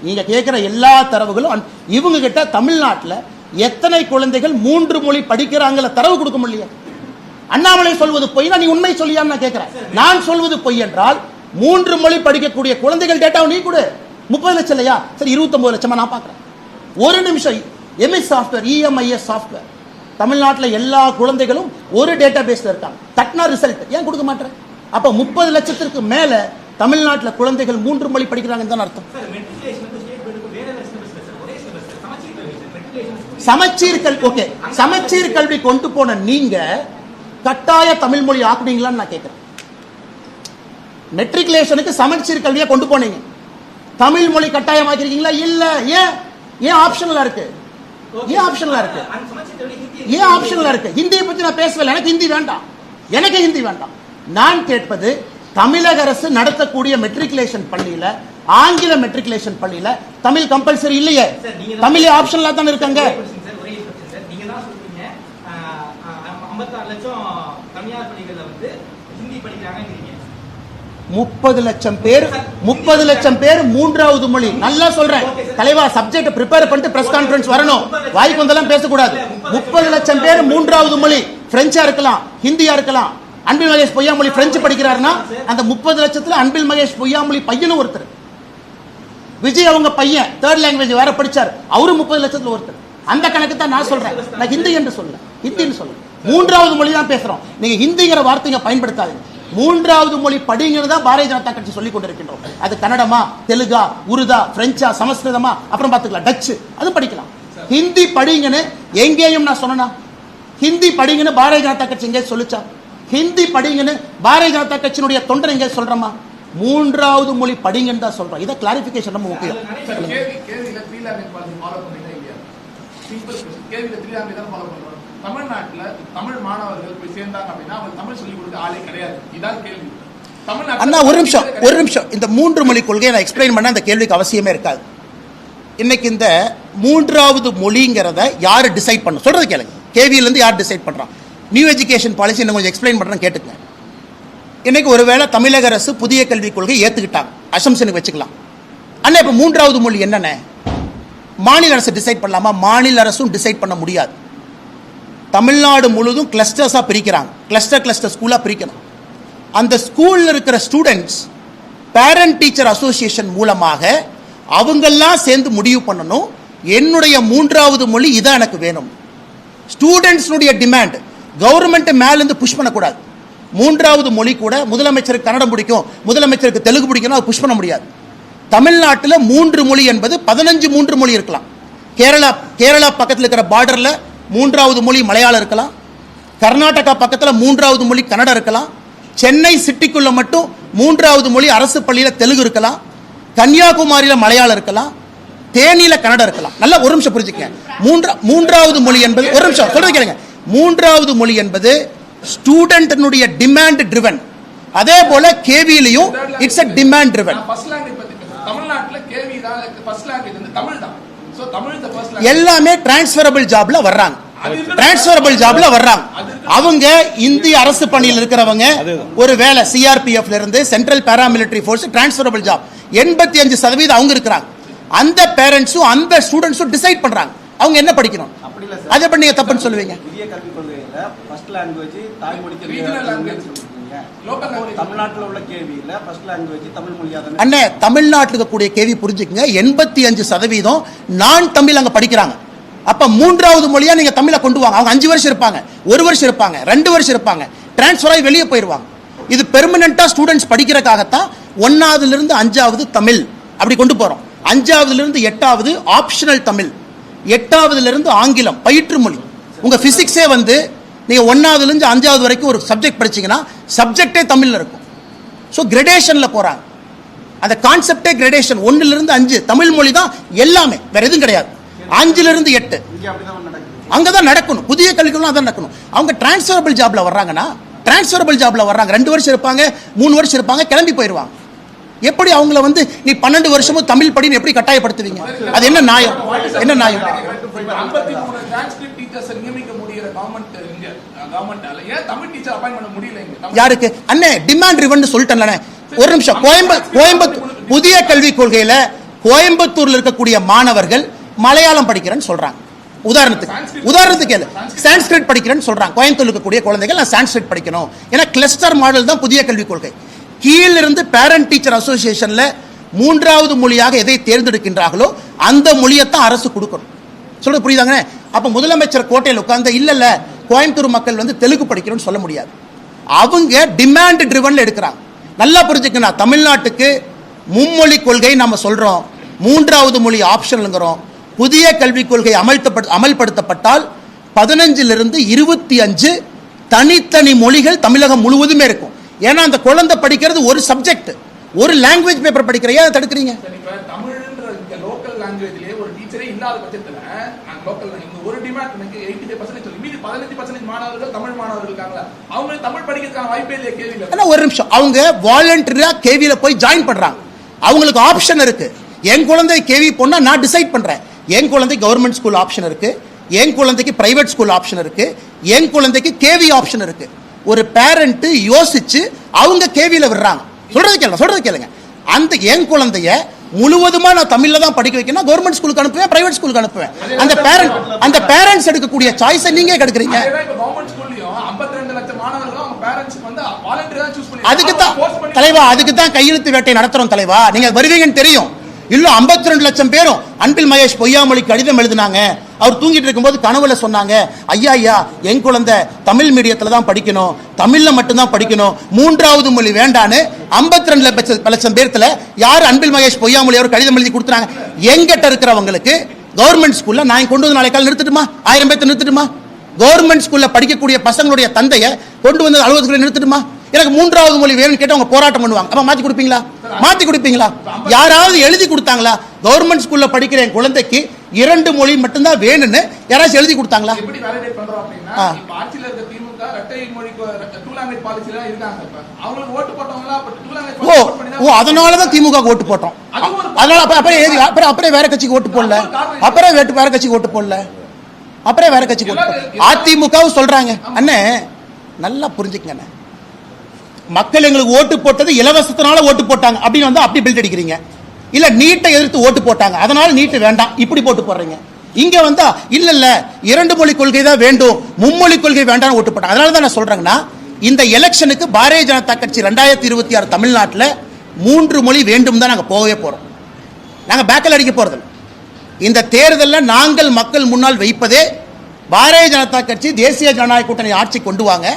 S1: நீங்க கேட்கிற எல்லா தரவுகளும் இவங்க கிட்ட தமிழ்நாட்டில் எத்தனை குழந்தைகள் 3 மொழி படிக்கிறாங்கள தரவு கொடுக்க முடியல. அண்ணாமலை சொல்வது பொய், நீ உண்மை சொல்லியான்னு நான் கேட்கிறேன். நான் சொல்வது பொய் என்றால் 3 மொழி படிக்கக்கூடிய குழந்தைகள் டேட்டாவை நீ கொடு. 30 லட்சம் இல்லையா? சரி 29 லட்சமா நான் பார்க்கிறேன். ஒரு நிமிஷம். எம்எஸ் சாஃப்ட்வேர், இஎம்ஐஎஸ் சாஃப்ட்வேர் தமிழ்நாட்டில் எல்லா குழந்தைகளும் ஒரு டேட்டா பேஸ்ல இருக்காங்க. தட்னா ரிசல்ட் ஏன் கொடுக்க மாட்டேன்? அப்ப 30 லட்சத்திற்கு மேல தமிழ்நாட்டில் குழந்தைகள் 3 மொழி படிக்கிறாங்கன்னு தான் அர்த்தம். சமச்சீர் கல்வி கொண்டு போன நீங்க கட்டாய தமிழ் மொழி ஆக்குனீங்களான்னு நான் கேட்கிறேன். மெட்ரிகுலேஷனுக்கு சமச்சீர் கல்வியை கொண்டு போனீங்க, தமிழ் மொழி கட்டாயமாக்கிறீங்களா? இல்ல. ஏன் ஆப்ஷனலா இருக்கு? ஏன் ஆப்ஷனலா இருக்கு? ஹிந்தியை பத்தி நான் பேசவில்லை. எனக்கு ஹிந்தி வேண்டாம். நான் கேட்பது
S2: தமிழக அரசு நடத்தக்கூடிய மெட்ரிகுலேஷன் பள்ளியில, ஆங்கில மெட்ரிகுலேஷன் பள்ளியில தமிழ் கம்பல்சரி இல்லையே, தமிழ் ஆப்ஷன்ல தான் இருக்காங்க.
S4: 56 லட்சம் தனியார் பள்ளிகள்ல வந்து ஹிந்தி படிக்கிறாங்க.
S2: 30 லட்சம் பேர் மூன்றாவது மொழி. நல்லா சொல்றேன் தலைவா, சப்ஜெக்ட் ப்ரிப்பேர் பண்ணிட்டு பிரஸ் கான்ஃபரன்ஸ் வரணும், வாய்க்கு வந்தெல்லாம் பேசக்கூடாது. 30 லட்சம் பேர் மூன்றாவது மொழி பிரெஞ்சா இருக்கலாம், ஹிந்தியா இருக்கலாம். அன்பில் மகேஷ் பொய்யாமொழி பிரெஞ்சு படிக்கிறாருன்னா அந்த 30 லட்சத்துல அன்பில் மகேஷ் பொய்யாமொழி பையனும் ஒருத்தர். விஜய் அவங்க பையன் தேர்ட் லாங்குவேஜ் வேற படிச்சார், அவரு 30 லட்சத்துல ஒருத்தர். அந்த கணக்கு தான் நான் சொல்றேன். நான் ஹிந்தி என்று சொல்ல, ஹிந்தின்னு சொல்ல, மூன்றாவது மொழி தான் பேசுறோம். நீங்க ஹிந்திங்கிற வார்த்தைங்க பயன்படுத்தாதீங்க. மூன்றாவது மொழி படிங்கிறதா பாரதிய ஜனதா கட்சி சொல்லிக் கொண்டிருக்கின்றோம். அது கன்னடமா, தெலுங்கா, உருதா, பிரெஞ்சா, சமஸ்கிருதமா, அப்புறம் பார்த்துக்கலாம், டச்சு, அது படிக்கலாம். ஹிந்தி படிங்கன்னு எங்கேயும் நான் சொன்னா, ஹிந்தி படிங்கன்னு பாரதிய ஜனதா கட்சி எங்கே சொல்லிச்சா? ஹிந்தி படிங்கன்னு பாரதிய ஜனதா கட்சியினுடைய தொண்டர் எங்கே சொல்றமா? மூன்றாவது மொழி படிங்கன்னு தான் சொல்றோம். இதை கிளாரிபிகேஷன் ரொம்ப முக்கியம்.
S3: தமிழ்நாட்டுல தமிழ் மாணவர்கள் போய் சேர்ந்தாங்க அப்படின்னா அவங்க தமிழ் சொல்லிக் கொடுக்க ஆளே கிடையாது. இதான் கேள்வி.
S2: அண்ணா ஒரு நிமிஷம் இந்த 3 மொழி கொள்கையை நான் எக்ஸ்பிளைன் பண்ண அந்த கேள்விக்கு அவசியமே இருக்காது. இன்னைக்கு இந்த மூன்றாவது மொழிங்கிறத யாரு டிசைட் பண்ண சொல்றது கேளுங்க. கேவியில இருந்து யார் டிசைட் பண்றான்? நியூ எஜுகேஷன் பாலிசி இன்னும் கொஞ்சம் எக்ஸ்பிளைன் பண்றேன்னு கேட்டுக்கங்க. இன்னைக்கு ஒருவேளை தமிழக அரசு புதிய கல்விக் கொள்கை ஏத்துக்கிட்டாங்க, அசம்ஷனுக்கு வச்சுக்கலாம். அண்ணா இப்ப மூன்றாவது மொழி என்னென்ன மாநில அரசு டிசைட் பண்ணலாமா? மாநில அரசும் டிசைட் பண்ண முடியாது. தமிழ்நாடு முழுதும் கிளஸ்டர்ஸா பிரிக்கிறாங்க, கிளஸ்டர் ஸ்கூலா பிரிக்கணும். அந்த ஸ்கூல்ல இருக்கிற ஸ்டூடெண்ட்ஸ் பேரண்ட் டீச்சர் அசோசியேஷன் மூலமாக அவங்கெல்லாம் சேர்ந்து முடிவு பண்ணணும், என்னுடைய மூன்றாவது மொழி இதான் எனக்கு வேணும். ஸ்டூடெண்ட்ஸ்னுடைய டிமாண்ட் கவர்மெண்ட் மேலிருந்து புஷ் பண்ணக்கூடாது. மூன்றாவது மொழி கூட முதலமைச்சருக்கு கன்னடம் பிடிக்கும், முதலமைச்சருக்கு தெலுங்கு பிடிக்கும், அது புஷ் பண்ண முடியாது. தமிழ்நாட்டில் 3 மொழி என்பது 15 3 மொழி இருக்கலாம். கேரளா பக்கத்தில் இருக்கிற பார்டர்ல மூன்றாவது மொழி மலையாளம் இருக்கலாம். கர்நாடகா பக்கத்தில் மூன்றாவது மொழி கன்னடம் இருக்கலாம். சென்னை சிட்டிக்குள்ள மட்டும் மூன்றாவது மொழி அரசு பள்ளியில் தெலுங்கு இருக்கலாம். கன்னியாகுமரியில் மலையாளம் இருக்கலாம். தேனியில கன்னடம் இருக்கலாம். நல்லா ஒரு நிமிஷம் புரிஞ்சுக்க. மூன்றாவது மொழி என்பது ஒரு நிமிஷம் சொல்றது கேளுங்க. மூன்றாவது மொழி என்பது ஸ்டூடெண்ட்னுடைய டிமாண்ட் ட்ரிவன். அதே போல கேவிலையும் இட்ஸ் a டிமாண்ட் ட்ரிவன்.
S3: தமிழ்நாட்டுல கேவி தான் ஃபர்ஸ்ட் லாங்குவேஜ் வந்து தமிழ் தான். So Tamil the first language.
S2: எல்லாமே டிரான்ஸ்ஃபரபிள் ஜாப்ல வர்றாங்க. அவங்க இந்திய அரசு பணியில் இருக்கிறவங்க ஒரு வேலை சிஆர்பிஎஃப்ல இருந்து central paramilitary force transferable job 85% அவங்க இருக்கிறாங்க. அந்த பேரண்ட்ஸும் அந்த ஸ்டூடெண்ட்ஸும் டிசைட் பண்றாங்க அவங்க என்ன படிக்கணும். அதை பண்ணி நீங்க தப்புன்னு சொல்லுவீங்க.
S5: புதிய கல்விக் கொள்கையில ஃபர்ஸ்ட் லாங்குவேஜ் தாய்மொழிக்கு ரீஜனல் லாங்குவேஜ் தமிழ்நாட்டில் உள்ள கேவியில ஃபர்ஸ்ட் லாங்குவேஜ் தமிழ் மொழியா தான்.
S2: அண்ணே தமிழ்நாட்டில் இருக்கக்கூடிய கேவி புரிஞ்சுக்கங்க, 85% நான் தமிழ் அங்க படிக்கிறாங்க. அப்ப மூன்றாவது மொழியா நீங்க தமிழை கொண்டு வாங்க. அவங்க 5 வருஷம் இருப்பாங்க, 1 வருஷம் இருப்பாங்க, 2 வருஷம் இருப்பாங்க, டிரான்ஸ்ஃபர் ஆகி வெளியே போயிடுவாங்க. இது பெர்மனண்டா ஸ்டூடெண்ட்ஸ் படிக்கிறதுக்காகத்தான் 1ஆவதுல இருந்து 5ஆவது தமிழ் அப்படி கொண்டு போறோம். 5ஆவதுல இருந்து 8ஆவது ஆப்ஷனல் தமிழ், 8ஆவதுல இருந்து ஆங்கிலம் பயிற்று மொழி. உங்க பிசிக்ஸே வந்து நீங்க 1ஆவதுல இருந்து 5ஆவது வரைக்கும் ஒரு சப்ஜெக்ட் படிச்சீங்கன்னா சப்ஜெக்டே தமிழ்ல இருக்கும். ஸோ கிரடேஷன்ல போறாங்க. அந்த கான்செப்டே கிரடேஷன். 1ல இருந்து 5 தமிழ் மொழி தான் எல்லாமே, வேற எதுவும் கிடையாது. 5ல இருந்து 8 அங்கதான் நடக்கணும். புதிய கல்விக்கு அதான் நடக்கணும். அவங்க டிரான்ஸ்ஃபரபிள் ஜாப்ல வர்றாங்கன்னா டிரான்ஸ்ஃபரபிள் ஜாப்ல வர்றாங்க. 2 வருஷம் இருப்பாங்க, 3 வருஷம் இருப்பாங்க, கிளம்பி போயிடுவாங்க. எப்படி அவங்கள வந்து நீ 12 வருஷமும் தமிழ் படின்னு எப்படி கட்டாயப்படுத்துவீங்க? அது என்ன நியாயம்? என்ன நியாயம்?
S3: 53 டிரான்ஸ்கிரிப்ட் டீச்சர்ஸ் நியமிக்க முடியற கவர்மெண்டால ஏன் தமிழ் டீச்சர் அப்பாயின்ட் பண்ண முடியல?
S2: யாருக்கு அண்ணே டிமாண்ட் ட்ரிவன் சொல்லிட்டேன்ல. ஒரு நிமிஷம். கோயம்புத்தூர் புதிய கல்விக் கொள்கையில கோயம்புத்தூர்ல இருக்கக்கூடிய மாணவர்கள் மலையாளம் படிக்கிறேன்னு சொல்றாங்க. உதாரணத்துக்கு சான்ஸ்கிரிட் படிக்கிறேன்னு சொல்றாங்க. கோயம்புத்தூர் இருக்கக்கூடிய குழந்தைகள் நான் சான்ஸ்கிரிட் படிக்கணும். ஏன்னா கிளஸ்டர் மாடல் தான் புதிய கல்விக் கொள்கை. கீழிருந்து பேரண்ட் டீச்சர் அசோசியேஷன்ல 3ஆவது மொழியாக எதை தேர்ந்தெடுக்கின்றார்களோ அந்த மொழியைத்தான் அரசு கொடுக்கணும். சொல்றது புரியுதாங்க? அப்ப முதலமைச்சர் கோட்டையில் உட்கார்ந்து இல்ல கோயம்புத்தூர் மக்கள் வந்து தெலுங்கு படிக்கணும்னு சொல்ல முடியாது. அவங்க டிமாண்ட் ட்ரிவன்ல எடுக்கிறாங்க. நல்லா புரிஞ்சுக்கணும். தமிழ்நாட்டுக்கு மும்மொழி கொள்கை நம்ம சொல்றோம், 3ஆவது மொழி ஆப்ஷனல்ங்கிறோம். புதிய கல்விக் கொள்கை அமல்படுத்தப்பட்டால் 15லிருந்து 25 தனித்தனி மொழிகள் தமிழகம் முழுவதுமே இருக்கும். ஏன்னா அந்த குழந்தை படிக்கிறது ஒரு சப்ஜெக்ட், ஒரு லாங்குவேஜ் பேப்பர் படிக்கிற. ஏன் தடுக்கிறீங்க?
S3: தமிழ்ன்ற லோக்கல் லாங்குவேஜ்லயே ஒரு டீச்சரே இல்லாத பட்சத்துல நான் லோக்கல் இந்த ஒரு டிமாண்ட் எனக்கு 85% சொல்லி மீதி 15% மாணவர்கள் தமிழ் மாணவர்கள் இருக்காங்களா, அவங்க தமிழ் படிக்கிறதுக்கான வாய்ப்பே இல்லையா கேள்வியில?
S2: ஒரு நிமிஷம், அவங்க வாலண்டரியா கேவில போய் ஜாயின் பண்றாங்க, அவங்களுக்கு ஆப்ஷன் இருக்கு. என் குழந்தை கேவி போனா நான் டிசைட் பண்றேன். என் குழந்தை கவர்மெண்ட் ஸ்கூல் ஆப்ஷன் இருக்கு, என் குழந்தைக்கு பிரைவேட் ஸ்கூல் ஆப்ஷன் இருக்கு, என் குழந்தைக்கு கேவி ஆப்ஷன் இருக்கு. ஒரு பேரண்ட் யோசிச்சு அவங்க கேவில விடுறாங்க. சொல்றது கேளுங்க. அந்த என் குழந்தைய முழுவதுமா நான் தமிழ்ல தான் படிக்க வைக்கணும், கவர்மெண்ட் ஸ்கூலுக்கு அனுப்புவேன், பிரைவேட் ஸ்கூலுக்கு அனுப்புவேன். அந்த பேரண்ட்ஸ் எடுக்கக்கூடிய சாய்ஸை நீங்க எடுக்கிறீங்க. அதுக்கு தான் தலைவா, அதுக்கு தான் கையெழுத்து வேட்டை நடத்துறோம் தலைவா. நீங்க வருவீங்கன்னு தெரியும். இல்ல 52 லட்சம் பேரும் அன்பில் மகேஷ் பொய்யாமொழி கடிதம் எழுதினாங்க. அவர் தூங்கிட்டு இருக்கும்போது கனவுல சொன்னாங்க, ஐயா என் குழந்தை தமிழ் மீடியத்துல தான் படிக்கணும், தமிழ்ல மட்டும்தான் படிக்கணும், 3வது மொழி வேண்டான்னு 52 லட்சம் பேர்த்துல யார் அன்பில் மகேஷ் பொய்யாமொழி அவர் கடிதம் எழுதி கொடுத்தாங்க? எங்கிட்ட இருக்கிறவங்களுக்கு கவர்மெண்ட் ஸ்கூல்ல நான் கொண்டு வந்து நாளை கால நிறுத்திட்டுமா? 1000 பேர்த்த நிறுத்திட்டுமா? கவர்மெண்ட் ஸ்கூல்ல படிக்கக்கூடிய பசங்களுடைய தந்தைய கொண்டு வந்து அலுவலகத்தில் நிறுத்திட்டுமா? எனக்கு 3வது மொழி வேணும்னு கேட்டு அவங்க போராட்டம் பண்ணுவாங்க. அப்ப மாத்தி கொடுப்பீங்களா? மாத்தி கொடுப்பீங்களா? யாராவது எழுதி கொடுத்தாங்களா? கவர்மெண்ட் ஸ்கூல்ல படிக்கிற என் குழந்தைக்கு 2 மொழி மட்டும்தான் வேணும்னு யாராச்சும் எழுதி கொடுத்தாங்களா?
S3: எப்படி வேலிடேட் பண்றோம் அப்படின்னா, இப்ப ஆட்சியில இருக்க திமுக இரட்டை மொழி 2 லாங்குவேஜ் பாலிசில இருக்காங்க. இப்ப அவங்களுக்கு ஓட்டு போட்டவங்களா அப்ப 2 லாங்குவேஜ்
S2: அதனால தான் திமுக ஓட்டு போட்டோம். அதனால அப்புறம் வேற கட்சிக்கு ஓட்டு போடல, அப்புறம் வேற கட்சிக்கு ஓட்டு போடல, அப்புறம் வேற கட்சிக்கு ஓட்டு. அதிமுகவும் சொல்றாங்க. அண்ணே நல்லா புரிஞ்சுக்கங்க, மக்கள் எங்களுக்கு ஓட்டு போட்டது இலவசத்தினால ஓட்டு போட்டாங்க அப்படின்னு வந்து அப்படி பில்ட் அடிக்கிறீங்க. இல்ல நீட்டை எதிர்த்து ஓட்டு போட்டாங்க அதனால நீட்டு வேண்டாம் இப்படி போட்டு போடுறீங்க. இங்க வந்தா இல்ல 2 மொழி கொள்கை தான் வேண்டும், மும்மொழி கொள்கை வேண்டாம் ஓட்டு போட்டாங்க. அதனால தான் நான் சொல்றேங்கன்னா, இந்த எலெக்ஷனுக்கு பாரதிய ஜனதா கட்சி 2026 தமிழ்நாட்டில் 3 மொழி வேண்டும் தான் நாங்க போகவே போறோம். நாங்க பேக்கல் அடிக்க போறது. இந்த தேர்தலில் நாங்கள் மக்கள் முன்னால் வைப்பதே பாரதிய ஜனதா கட்சி தேசிய ஜனநாயக கூட்டணி ஆட்சி கொண்டு வாங்க,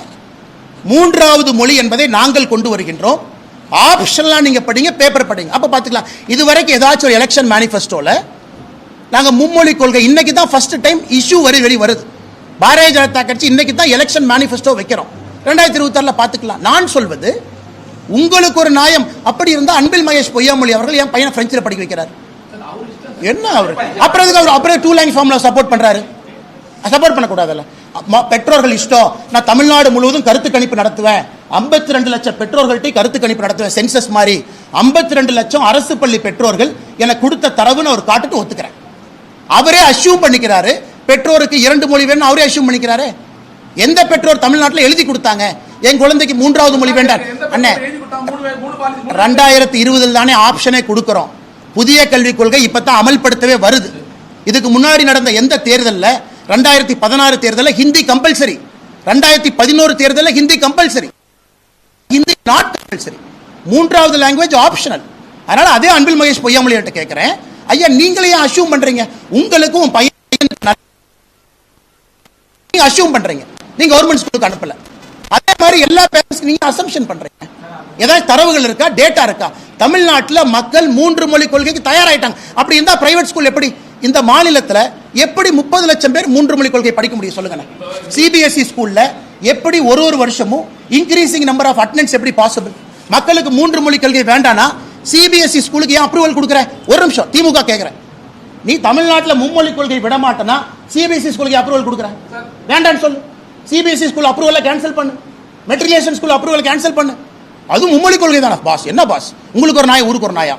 S2: 3வது மொழி என்பதை நாங்கள் கொண்டு வருகின்றோம். ஆப்ஷன்லாம் நீங்க படிங்க, பேப்பர் படிங்க, அப்ப பாத்துக்கலாம். இதுவரைக்கும் ஏதாச்சும் ஒரு எலெக்ஷன் மேனிஃபெஸ்டோல நாங்க மும்மொழி கொள்கை இன்னைக்கு தான் ஃபர்ஸ்ட் டைம் இஷ்யூ வெளி வருது. பாரதிய ஜனதா கட்சி இன்னைக்கு தான் எலெக்ஷன் மேனிஃபெஸ்டோ வைக்கிறோம். 2026 பாத்துக்கலாம். நான் சொல்வது, உங்களுக்கு ஒரு நியாயம் அப்படி இருந்தா அன்பில் மகேஷ் பொய்யாமொழி அவர்கள் என் பையனை பிரெஞ்சில் படிக்க வைக்கிறார். என்ன அவர் அப்புறம் 2 லாங்குவேஜ் ஃபார்முலா சப்போர்ட் பண்றாரு? சப்போர்ட் பண்ணக்கூடாதுல்ல. பெற்றோர்கள் இஷ்டம். நான் தமிழ்நாடு முழுவதும் கருத்து கணிப்பு நடத்துவேன், 52 லட்சம் பெற்றோர்கள்ட்ட கருத்து கணிப்பு நடத்துவேன், சென்சஸ் மாதிரி 52 லட்சம் அரசு பள்ளி பெற்றோர்கள் எனக்கு கொடுத்த தரவுன்னு அவர் காட்டுட்டு ஒத்துக்கிறேன். அவரே அஷ்யூம் பண்ணிக்கிறாரு, பெற்றோருக்கு 2 மொழி வேணும் அவரே அஷ்யூம் பண்ணிக்கிறாரு. எந்த பெற்றோர் தமிழ்நாட்டில் எழுதி கொடுத்தாங்க என் குழந்தைக்கு 3வது மொழி வேண்டாம்? அண்ணே 2020 தானே ஆப்ஷனே கொடுக்கிறோம். புதிய கல்விக் கொள்கை இப்பதான் அமல்படுத்தவே வருது. இதுக்கு முன்னாடி நடந்த எந்த தேர்தலில் 2016 தேர்தலில் ஹிந்தி கம்பல்சரி, 2011 தேர்தலில் Hindi compulsory, Hindi not compulsory, 3வது லாங்குவேஜ் ஆப்ஷனல். அதனால அதே அன்பில் மகேஷ் பொய்யாமொழி கிட்ட கேட்கிறேன், ஐயா நீங்களே அஷ்யூம் பண்றீங்க உங்களுக்கும் பையன் அஷ்யூம் பண்றீங்க, நீங்க கவர்மெண்ட் ஸ்கூலுக்கு அனுப்பல. அதே மாதிரி எல்லா பேரண்ட்ஸ்க்கு நீங்க அசம்ப்ஷன் பண்றீங்க. ஏதாவது தரவுகள் இருக்கா, டேட்டா இருக்கா? தமிழ்நாட்டில் மக்கள் 3 மொழி கொள்கைக்கு தயாராயிட்டாங்க. அப்படி இருந்தா பிரைவேட் ஸ்கூல் எப்படி? இந்த மாநிலத்தில் எப்படி 30 லட்சம் பேர் 3 மொழி கொள்கை படிக்க முடியும் சொல்லுங்க? சிபிஎஸ்இ ஸ்கூல்ல எப்படி ஒரு வருஷமும் இன்க்ரீசிங் நம்பர் ஆஃப் அட்டெண்டன்ஸ் எப்படி பாசிபிள்? மக்களுக்கு 3 மொழி கொள்கை வேண்டானா சிபிஎஸ்இ ஸ்கூலுக்கு ஏன் அப்ரூவல் கொடுக்குற? ஒரு நிமிஷம், திமுக கேட்கிறேன், நீ தமிழ்நாட்டில் மும்மொழி கொள்கை விட மாட்டேனா சிபிஎஸ்இ ஸ்கூலுக்கு அப்ரூவல் கொடுக்குற? வேண்டான்னு சொல்லு. சிபிஎஸ்இ ஸ்கூல் அப்ரூவலை கேன்சல் பண்ணு, மெட்ரிகுலேஷன் ஸ்கூல் அப்ரூவல் கேன்சல் பண்ணு. அது மும்மொழி கொள்கை தானே பாஸ். என்ன பாஸ், உங்களுக்கு ஒரு நாய் ஊருக்கு ஒரு நாயா?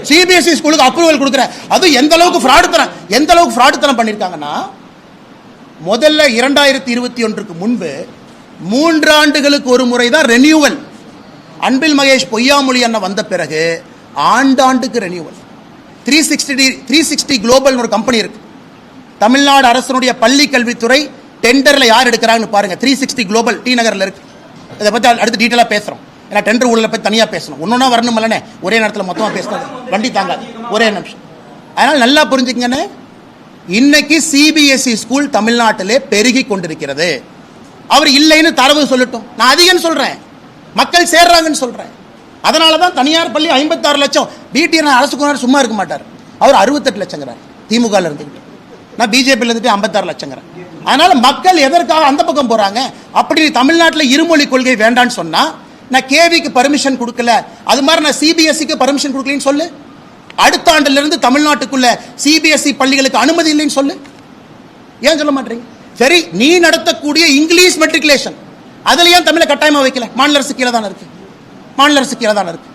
S2: சிபிஎஸ்இ ஸ்கூலுக்கு அப்ரூவல் கொடுக்குற. அது எந்த அளவுக்கு ஃப்ராடுத்தனம் பண்ணிருக்காங்கன்னா, முதல்ல 2021க்கு முன்பு 3 ஆண்டுகளுக்கு ஒரு முறை தான் ரெனியூவல். அன்பில் மகேஷ் பொய்யாமொழி அண்ணன் வந்த பிறகு ஆண்டாண்டுக்கு ரெனியூவல். 360 குளோபல் ஒரு கம்பெனி இருக்கு. தமிழ்நாடு அரசனுடைய பள்ளி கல்வித்துறை டெண்டர்ல யார் எடுக்கிறாங்கன்னு பாருங்க. 360 குளோபல் டி நகர்ல இருக்கு. இதை பத்தி அடுத்து டீட்டெயிலா பேசுறோம். ஏன்னா டெண்டர் ஊழலை பத்தி தனியா பேசணும். ஒன்னொன்னா வரணும் இல்லனே, ஒரே நேரத்தில் மொத்தமா பேசுறது வண்டி தாங்காது. ஒரே நிமிஷம். அதனால நல்லா புரிஞ்சுக்கங்கன்னு, இன்னைக்கு சிபிஎஸ்இ ஸ்கூல் தமிழ்நாட்டிலே பெருகி கொண்டிருக்கிறது. அவர் இல்லைன்னு தரவு சொல்லட்டும், நான் அதிகம் சொல்றேன், மக்கள் சேர்றாங்கன்னு சொல்றேன். அதனாலதான் தனியார் பள்ளி 56 லட்சம். பிடிஆர் அரசு சும்மா இருக்க மாட்டார். அவர் 68 லட்சங்கிறார் திமுக இருந்துகிட்டு, நான் பிஜேபியில் இருந்துட்டு 56 லட்சங்கிறேன். அதனால மக்கள் எதற்காக அந்த பக்கம் போறாங்க? அப்படி தமிழ்நாட்டில் இருமொழி கொள்கை வேண்டான்னு சொன்னா, நான் கேவிக்கு பர்மிஷன் கொடுக்கல, அது மாதிரி நான் சிபிஎஸ்சிக்கு பர்மிஷன் கொடுக்கலன்னு சொல்லு. அடுத்த ஆண்டிலிருந்து தமிழ்நாட்டுக்குள்ள சிபிஎஸ்இ பள்ளிகளுக்கு அனுமதி இல்லைன்னு சொல்லு. ஏன் சொல்ல மாட்டீங்க? சரி, நீ நடத்தக்கூடிய இங்கிலீஷ் மெட்ரிகுலேஷன் அதுல ஏன் தமிழை கட்டாயமா வைக்கல? மாநில அரசு கீழே தானே இருக்கு, மாநில அரசு கீழே தானே இருக்கு.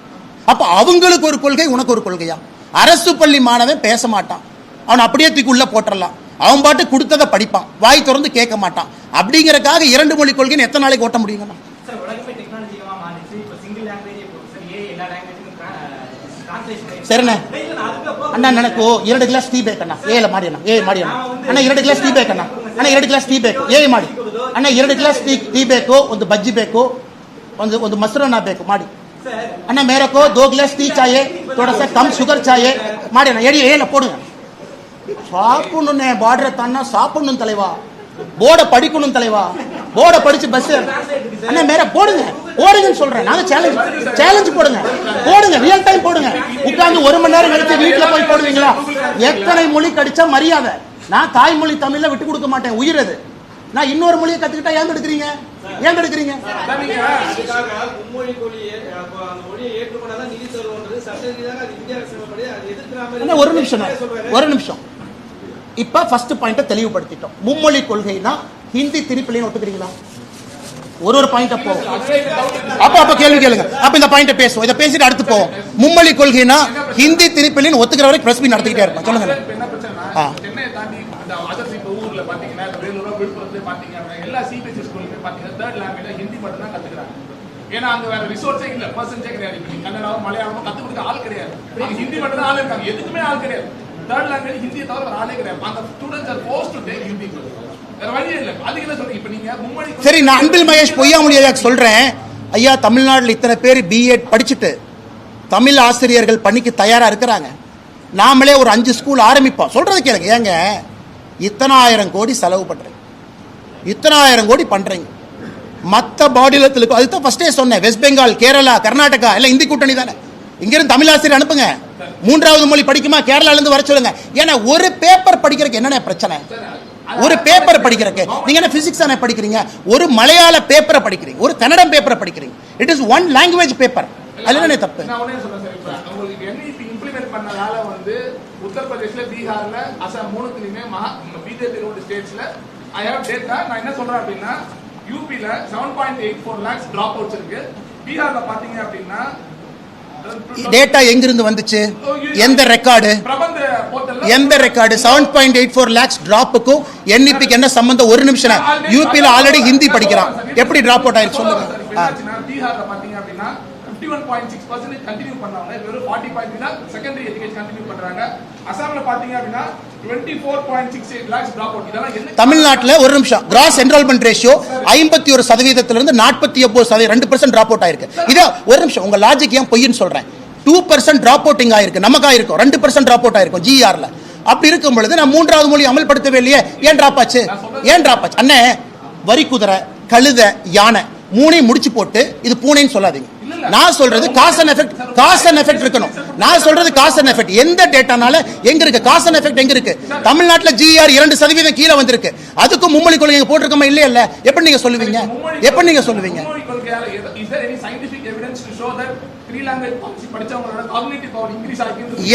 S2: அப்ப அவங்களுக்கு ஒரு கொள்கை, உனக்கு ஒரு கொள்கையா? அரசு பள்ளி மாணவன் பேச மாட்டான், அவன் அப்படியே தூக்கி உள்ள போட்டுடலாம், அவன் பாட்டு கொடுத்ததை படிப்பான், வாய் திறந்து கேட்க மாட்டான். அப்படிங்கறக்காக 2 மொழி கொள்கைன்னு எத்தனை நாளைக்கு ஓட்ட முடியுங்கண்ணா?
S4: சார், உலகமே டெக்னாலஜிக்கலா மாறிச்சு. இப்போ சிங்கிள் லாங்குவேஜ் சரி, எல்லா லாங்குவேஜுக்கும் டிரான்ஸ்லேஷன்.
S2: சரிண்ணே அண்ணா, எனக்கு 2 கிளாஸ் டீ பேக் அண்ணா. ஏல மாடி அண்ணா, ஏ மாடி அண்ணா. அண்ணா 2 கிளாஸ் டீ பேக் ಅಣ್ಣ. ಅಣ್ಣ 2 ಗ್ಲಾಸ್ ಟೀ ಬೇಕು, ಏ ಮಾಡಿ ಅಣ್ಣ. 2 ಗ್ಲಾಸ್ ಟೀ ಬೇಕು, ಒಂದು ಬಜ್ಜಿ ಬೇಕು, ಒಂದು ಮೊಸರನ್ನ ಬೇಕು ಮಾಡಿ ಅಣ್ಣ. ಮೇರೆ को 2 ग्लास टी चाहिए, थोड़ा सा कम शुगर चाहिए ಮಾಡಿ ಅಣ್ಣ. ಎಡಿ ಏನ போடுங்க. சாப்பிடணும்னே பாடுற தண்ணா சாப்பிடணும் தலைவா, போர்ட படிக்கணும் தலைவா, போர்ட படிச்சு பஸ் அண்ணா மேல போடுங்க, போடுங்கன்னு சொல்றேன். நாங்க சேலஞ்ச் போடுங்க, போடுங்க, ரியல் டைம் போடுங்க. உட்கார்ந்து 1 மணி நேரம் கழிச்சு வீட்டுல போய் போடுவீங்களா? எத்தனை மொழி கடிச்சா மரியாதை? நான் தாய்மொழி தமிழ்ல விட்டு கொடுக்க மாட்டேன், உயிர் அது. நான் இன்னொரு மொழியை கத்துக்கிட்டா ஏன் எடுக்கிறீங்க? ஏன் எடுக்கிறீங்க? ஒரு நிமிஷம். இப்ப ஃபர்ஸ்ட் பாயிண்ட தெளிவுபடுத்திட்டோம். மும்மொழி கொள்கைனா ஹிந்தி திருப்பிலையும் ஒத்துக்கிறீங்களா? ஒரு பாயிண்ட போவோம். அப்ப கேள்வி கேளுங்க. அப்ப இந்த பாயிண்ட பேசுவோம். இத பேசிட்டு அடுத்து போவோம். மும்மொழி கொள்கைனா ஹிந்தி திருப்பிலையும் ஒத்துக்கிற வரைக்கும் பிரஸ் மீட் நடத்திட்டே இருப்போம். சொல்லுங்க.
S3: சென்னையை தாண்டி அந்த அதர் இப்போ ஊர்ல பாத்தீங்கன்னா வேலூர் விழுப்புரத்துல பாத்தீங்கன்னா எல்லா சிபிஎஸ்இ ஸ்கூலுமே பாத்தீங்கன்னா 3rd லாங்குவேஜ் ஹிந்தி மட்டும் தான் கத்துக்கிறாங்க. ஏன்னா அங்க வேற ரிசோர்ஸே இல்ல, பர்சன்ஸே கிடையாது. கன்னடாவும் மலையாளமும் கத்து கொடுக்க ஆள் கிடையாது, ஹிந்தி மட்டும் தான் ஆள் இருக்காங்க. எதுக்குமே ஆள் கிடையாது. 3rd லாங்குவேஜ் ஹிந்தியை தவிர வேற ஆளே கிடையாது. அந்த students are forced to take Hindi. வேற வழியே இல்ல. அதுக்கு என்ன சொல்றீங்க? இப்ப நீங்க மும்மொழி.
S2: சரி, நான் அன்பில் மகேஷ் பொய்யாமொழியாக சொல்றேன். ஐயா, தமிழ்நாட்டில் இத்தனை பேர் பிஎட் படிச்சுட்டு தமிழ் ஆசிரியர்கள் பணிக்கு தயாரா இருக்கிறாங்க. நாமளே ஒரு 5 ஸ்கூல் ஆரம்பிப்போம். சொல்றது கேளுங்க. ஏங்க இத்தனை 1000 கோடி செலவு பண்றீங்க, இத்தனை 1000 கோடி பண்றீங்க. மற்ற மாநிலத்திற்கு அதுதான் ஃபர்ஸ்டே சொன்னேன். வெஸ்ட் பெங்கால், கேரளா, கர்நாடகா எல்லாம் இந்தி கூட்டணி தானே. இங்கிருந்து தமிழ் ஆசிரியர் அனுப்புங்க. 3வது மொழி படிக்குமா கேரளால இருந்து வர சொல்லுங்க. ஏன்னா ஒரு பேப்பர் படிக்கிறதுக்கு என்னென்ன பிரச்சனை? ஒரு பேப்பர் படிக்கிறதுக்கு நீங்க என்ன பிசிக்ஸ் தானே படிக்கிறீங்க? ஒரு மலையாள பேப்பரை படிக்கிறீங்க, ஒரு கன்னடம் பேப்பரை படிக்கிறீங்க. It is one language paper. அதுல என்ன தப்பு?
S3: நான் உடனே சொல்றேன் சார். இப்ப உங்களுக்கு என்இபி இம்ப்ளிமெண்ட் பண்ணனால வந்து உத்தரப்பிரதேஷ்ல, பீகார்ல, அசாம் 3த்துலயுமே பிஜேபி ரூல்ட் ஸ்டேட்ஸ்ல ஐ ஹேவ் டேட்டா. நான் என்ன சொல்றேன் அப்படின்னா, யூபில 7.84 lakhs டிராப் அவுட்ஸ் இருக்கு. பீகார்ல பாத்தீங்க அப்படின்னா
S2: டேட்டா எங்கிருந்து வந்துச்சு? எந்த ரெக்கார்டு? எந்த ரெக்கார்டு? 7.84 lakhs டிராப்புக்கும் என்இபிக்கு என்ன சம்பந்தம்? ஒரு நிமிஷம். யூபில ஆல்ரெடி ஹிந்தி படிக்கிறான், எப்படி டிராப் அவுட் ஆயிருக்கு சொல்லுங்க.
S3: பீகார்ல பாத்தீங்க அப்படின்னா 51.6% கண்டினியூ பண்ணாங்க. வெறும் 40.3 செகண்டரி எஜுகேஷன் கண்டினியூ பண்றாங்க. அசாம்ல பாத்தீங்க அப்படின்னா 24.68 lakhs டிராப் அவுட். இதெல்லாம் என்ன? தமிழ்நாட்டுல
S2: ஒரு நிமிஷம். Cross enrolment ratio 51% 49% 2% drop out ஆயிருக்கு. இது ஒரு நிமிஷம். உங்க லாஜிக் ஏன் பொய்ன்னு சொல்றேன். 2% டிராப் அவுட்டிங் ஆயிருக்கு, நமக்கு ஆயிருக்கும். 2% டிராப் அவுட் ஆயிருக்கும் ஜிஆர்ல. அப்படி இருக்கும் பொழுது நான் 3வது மொழி அமல்படுத்தவே இல்லையே, ஏன் டிராப் ஆச்சு? ஏன் டிராப் ஆச்சு? அண்ணே, வரி குதிரை, கழுதை, யானை 3ஐயும் முடிச்சு போட்டு இது பூனைன்னு சொல்லாதீங்க. நான் சொல்றது காஸ் அண்ட் எஃபெக்ட் இருக்கணும். நான் சொல்றது காஸ் அண்ட் எஃபெக்ட். எந்த டேட்டானால எங்க இருக்கு காஸ் அண்ட் எஃபெக்ட்? எங்க இருக்கு? தமிழ்நாட்டுல ஜிஆர் 2% கீழே வந்திருக்கு. அதுக்கும் மும்மொழி கொள்கை போட்டிருக்கோமா? இல்ல இல்ல. எப்படி நீங்க சொல்லுவீங்க? எப்படி நீங்க சொல்லுவீங்க?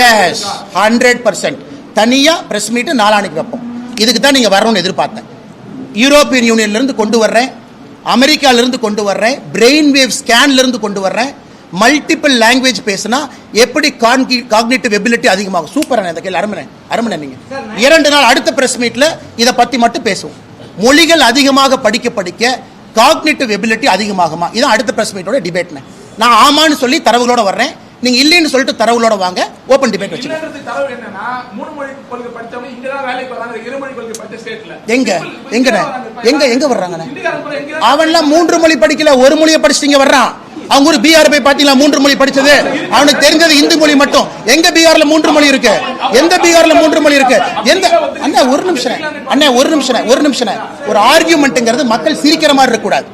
S2: எஸ், 100%. தனியா பிரஸ் மீட் நாளானிக்கு வைப்போம். இதுக்கு தான் நீங்க வரணும்னு எதிர்பார்த்தேன். யூரோப்பியன் யூனியன்ல இருந்து கொண்டு வர்றேன், அமெரிக்கால இருந்து கொண்டு வர்றேன், பிரெயின் வேவ் ஸ்கேன்ல இருந்து கொண்டு வர்றேன். மல்டிபிள் லாங்குவேஜ் பேசினா எப்படி காக்னிட்டிவ் எபிலிட்டி அதிகமாகும்? சூப்பரான இந்த கேள்வி. அருமனை நீங்க 2 நாள் அடுத்த பிரஸ் மீட்ல இத பத்தி மட்டும் பேசுவோம். மொழிகள் அதிகமாக படிக்க காக்னிட்டிவ் எபிலிட்டி அதிகமாகுமா? இதான் அடுத்த பிரஸ் மீட்டோட டிபேட். நான் ஆமான்னு சொல்லி தரவுகளோட வர்றேன், நீங்க இல்லைன்னு சொல்லிட்டு தரவுகளோட வாங்க. ஓபன் டிபேட் வச்சுக்கோங்க.
S3: தரவு என்னன்னா 3 மொழி கொள்கை படிச்சவங்க இங்க தான் வேலைக்கு வராங்க. 2 மொழி கொள்கை படிச்ச ஸ்டேட்ல எங்க வர்றாங்க? அவன்லாம் 3 மொழி படிக்கல, ஒரு மொழியை படிச்சுட்டு வர்றான். அவங்க ஒரு பீகார் போய் பாத்தீங்களா 3 மொழி படிச்சது? அவனுக்கு தெரிஞ்சது இந்து மொழி மட்டும். எங்க பீகார்ல 3 மொழி இருக்கு? எந்த பீகார்ல 3 மொழி இருக்கு? எந்த? அண்ணா ஒரு நிமிஷம். ஒரு ஆர்கியூமெண்ட்ங்கிறது மக்கள் சிரிக்கிற மாதிரி இருக்க கூடாது.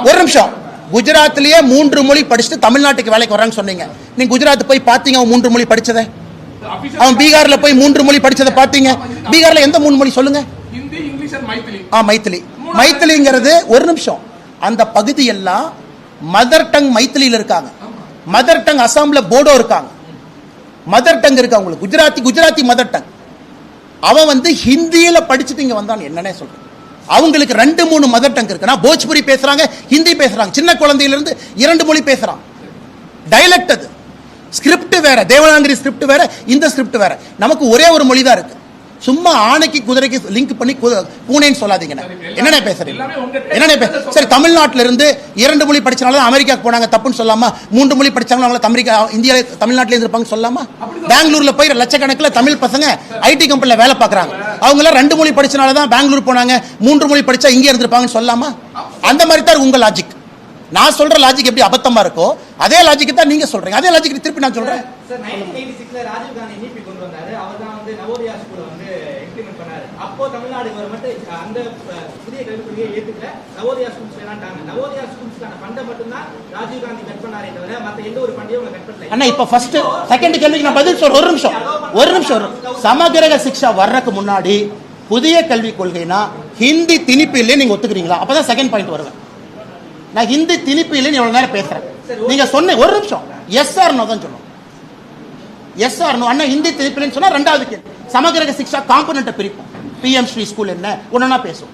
S3: ஒரு நிமிஷம். குஜராத்லயே 3 மொழி படிச்சுட்டு தமிழ்நாட்டுக்கு வேலைக்கு வர்றான்னு சொன்னீங்க. நீங்க குஜராத் போய் பாத்தீங்க அவன் 3 மொழி படிச்சதை? அவன் பீகார்ல போய் 3 மொழி படிச்சதை பாத்தீங்க? பீகார்ல எந்த 3 மொழி சொல்லுங்க? Hindi, English and Maithili.
S2: மைத்திலிங்கிறது ஒரு நிமிஷம். அந்த பகுதி எல்லாம் மதர் டங் மைத்திலியில இருக்காங்க. மதர் டங் அசாம்ல போடோ இருக்காங்க. மதர் டங் இருக்கு அவங்களுக்கு, குஜராத்தி மதர் டங். அவன் வந்து ஹிந்தியில படிச்சுட்டு இங்க வந்தான், என்னன்னே சொல்றேன். அவங்களுக்கு 2-3 மதர் டங் இருக்குன்னா போஜ்புரி பேசுறாங்க, ஹிந்தி பேசுறாங்க, சின்ன குழந்தையில இருந்து 2 மொழி பேசுறான். டைலக்ட் அது, ஸ்கிரிப்ட் வேற, தேவநாகரி ஸ்கிரிப்ட் வேற, இந்த ஸ்கிரிப்ட் வேற. நமக்கு ஒரே ஒரு மொழி தான் இருக்கு. சும்மா ஆணைக்கு குதிரைக்கு லிங்க் பண்ணி பூனைன்னு சொல்லாதீங்க. என்னென்ன பேசுறீங்க, என்னென்ன சரி, தமிழ்நாட்டில இருந்து 2 மொழி படிச்சனால அமெரிக்காக்கு போனாங்க தப்புன்னு சொல்லாமா? 3 மொழி படிச்சாங்களா அமெரிக்கா இந்தியா தமிழ்நாட்டில இருப்பாங்க சொல்லாமா? பெங்களூர்ல போய் லட்சக்கணக்கில் தமிழ் பசங்க ஐடி கம்பெனில வேலை பார்க்கறாங்க. அவங்க எல்லாம் 2 மொழி படிச்சனால தான் பெங்களூர் போனாங்க, 3 மொழி படிச்சா இங்கே இருந்திருப்பாங்கன்னு சொல்லாமா? அந்த மாதிரி தான் உங்க லாஜிக். நான் சொல்ற லாஜிக் எப்படி அபத்தமா இருக்கோ அதே லாஜிக் தான் நீங்க சொல்றீங்க. அதே லாஜிக் திருப்பி நான் சொல்றேன்.
S4: சார் 1986ல ராஜீவ் காந்தி நீபி கொண்டு வந்தாரு. அவர் தான் வந்து நவோதயா ஸ்கூல் வந்து இம்ப்ளிமெண்ட் பண்ணாரு. அப்போ தமிழ்நாடு கவர்மெண்ட் அந்த புதிய கல்விக் கொள்கையை ஏத்துக்கல, நவோதயா ஸ்கூல்ஸ் வேணாட்டாங்க. நவோதயா ஸ்கூல்ஸ்க்கான ஃபண்டை மட்டும் தான் ராஜீவ் காந்தி கட் பண்ணாரே தவிர மத்த எந்த ஒரு ஃபண்டையும் அவங்க கட் பண்ணல.
S2: அண்ணா இப்ப ஃபர்ஸ்ட் செகண்ட் கேள்விக்கு நான் பதில் சொல்றேன். ஒரு நிமிஷம். சமகிரக சிக்ஷா வர்றதுக்கு முன்னாடி புதிய கல்விக் கொள்கைனா ஹிந்தி திணிப்பு இல்லைன்னு நீங்க ஒத்துக்கிறீங்களா? அப்பதான் செகண்ட் பாயிண்ட் வருவேன். நான் ஹிந்தி திணிப்பு இல்லைன்னு எவ்வளவு நேரம் பேசுறேன். நீங்க சொன்ன ஒரு நிமிஷம் எஸ் ஆர் நோ தான் சொல்லணும். Yes or no. அண்ணா ஹிந்தி திணிப்பு இல்லைன்னு சொன்னா ரெண்டாவது கேள்வி. சமகிரக சிக்ஷா காம்பனன்ட் பிரிப்போம். பிஎம் ஸ்ரீ ஸ்கூல் என்ன ஒன்னா பேசும்.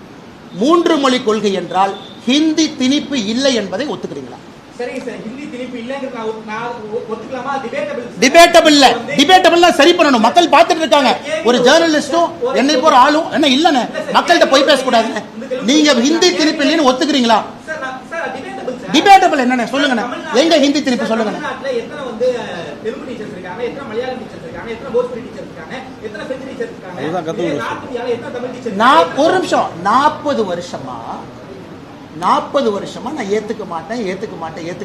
S2: 3 மொழி கொள்கை என்றால் ஹிந்தி திணிப்பு இல்லை என்பதை ஒத்துக்கிறீங்களா?
S4: சரிங்க சார், ஹிந்தி திணிப்பு இல்லைங்கிறது நான் ஒத்துக்கலாமா?
S2: டிபேட்டபிள் சரி பண்ணணும். மக்கள் பார்த்துட்டு இருக்காங்க. ஒரு ஜேர்னலிஸ்டும் என்னை போற ஆளும் என்ன இல்லன்னு மக்கள்கிட்ட போய் பேசக்கூடாது. நீங்க ஹிந்தி திணிப்பு இல்லைன்னு ஒத்துக்கிறீங்களா? டிபேட்டபிள் என்னன்னு சொல்லுங்க. எங்க ஹிந்தி திணிப்பு சொல்லுங்க.
S4: தமிழ்நாட்டுல எத்தனை வந்து தெலுங்கு டீச்சர்ஸ் இருக்காங்க, எத்தனை மலையாளம் டீச்சர்ஸ் இருக்காங்க, எத்தனை போஜ்புரி டீச்சர்ஸ் இருக்காங்க, எத்தனை பிரெஞ்சு டீச்சர்ஸ் இருக்காங்க, நார்த் இந்தியால எத்தனை தமிழ் டீச்சர்ஸ்? நான்
S2: ஒரு நிமிஷம் 40 வருஷமா நான் ஏத்துக்க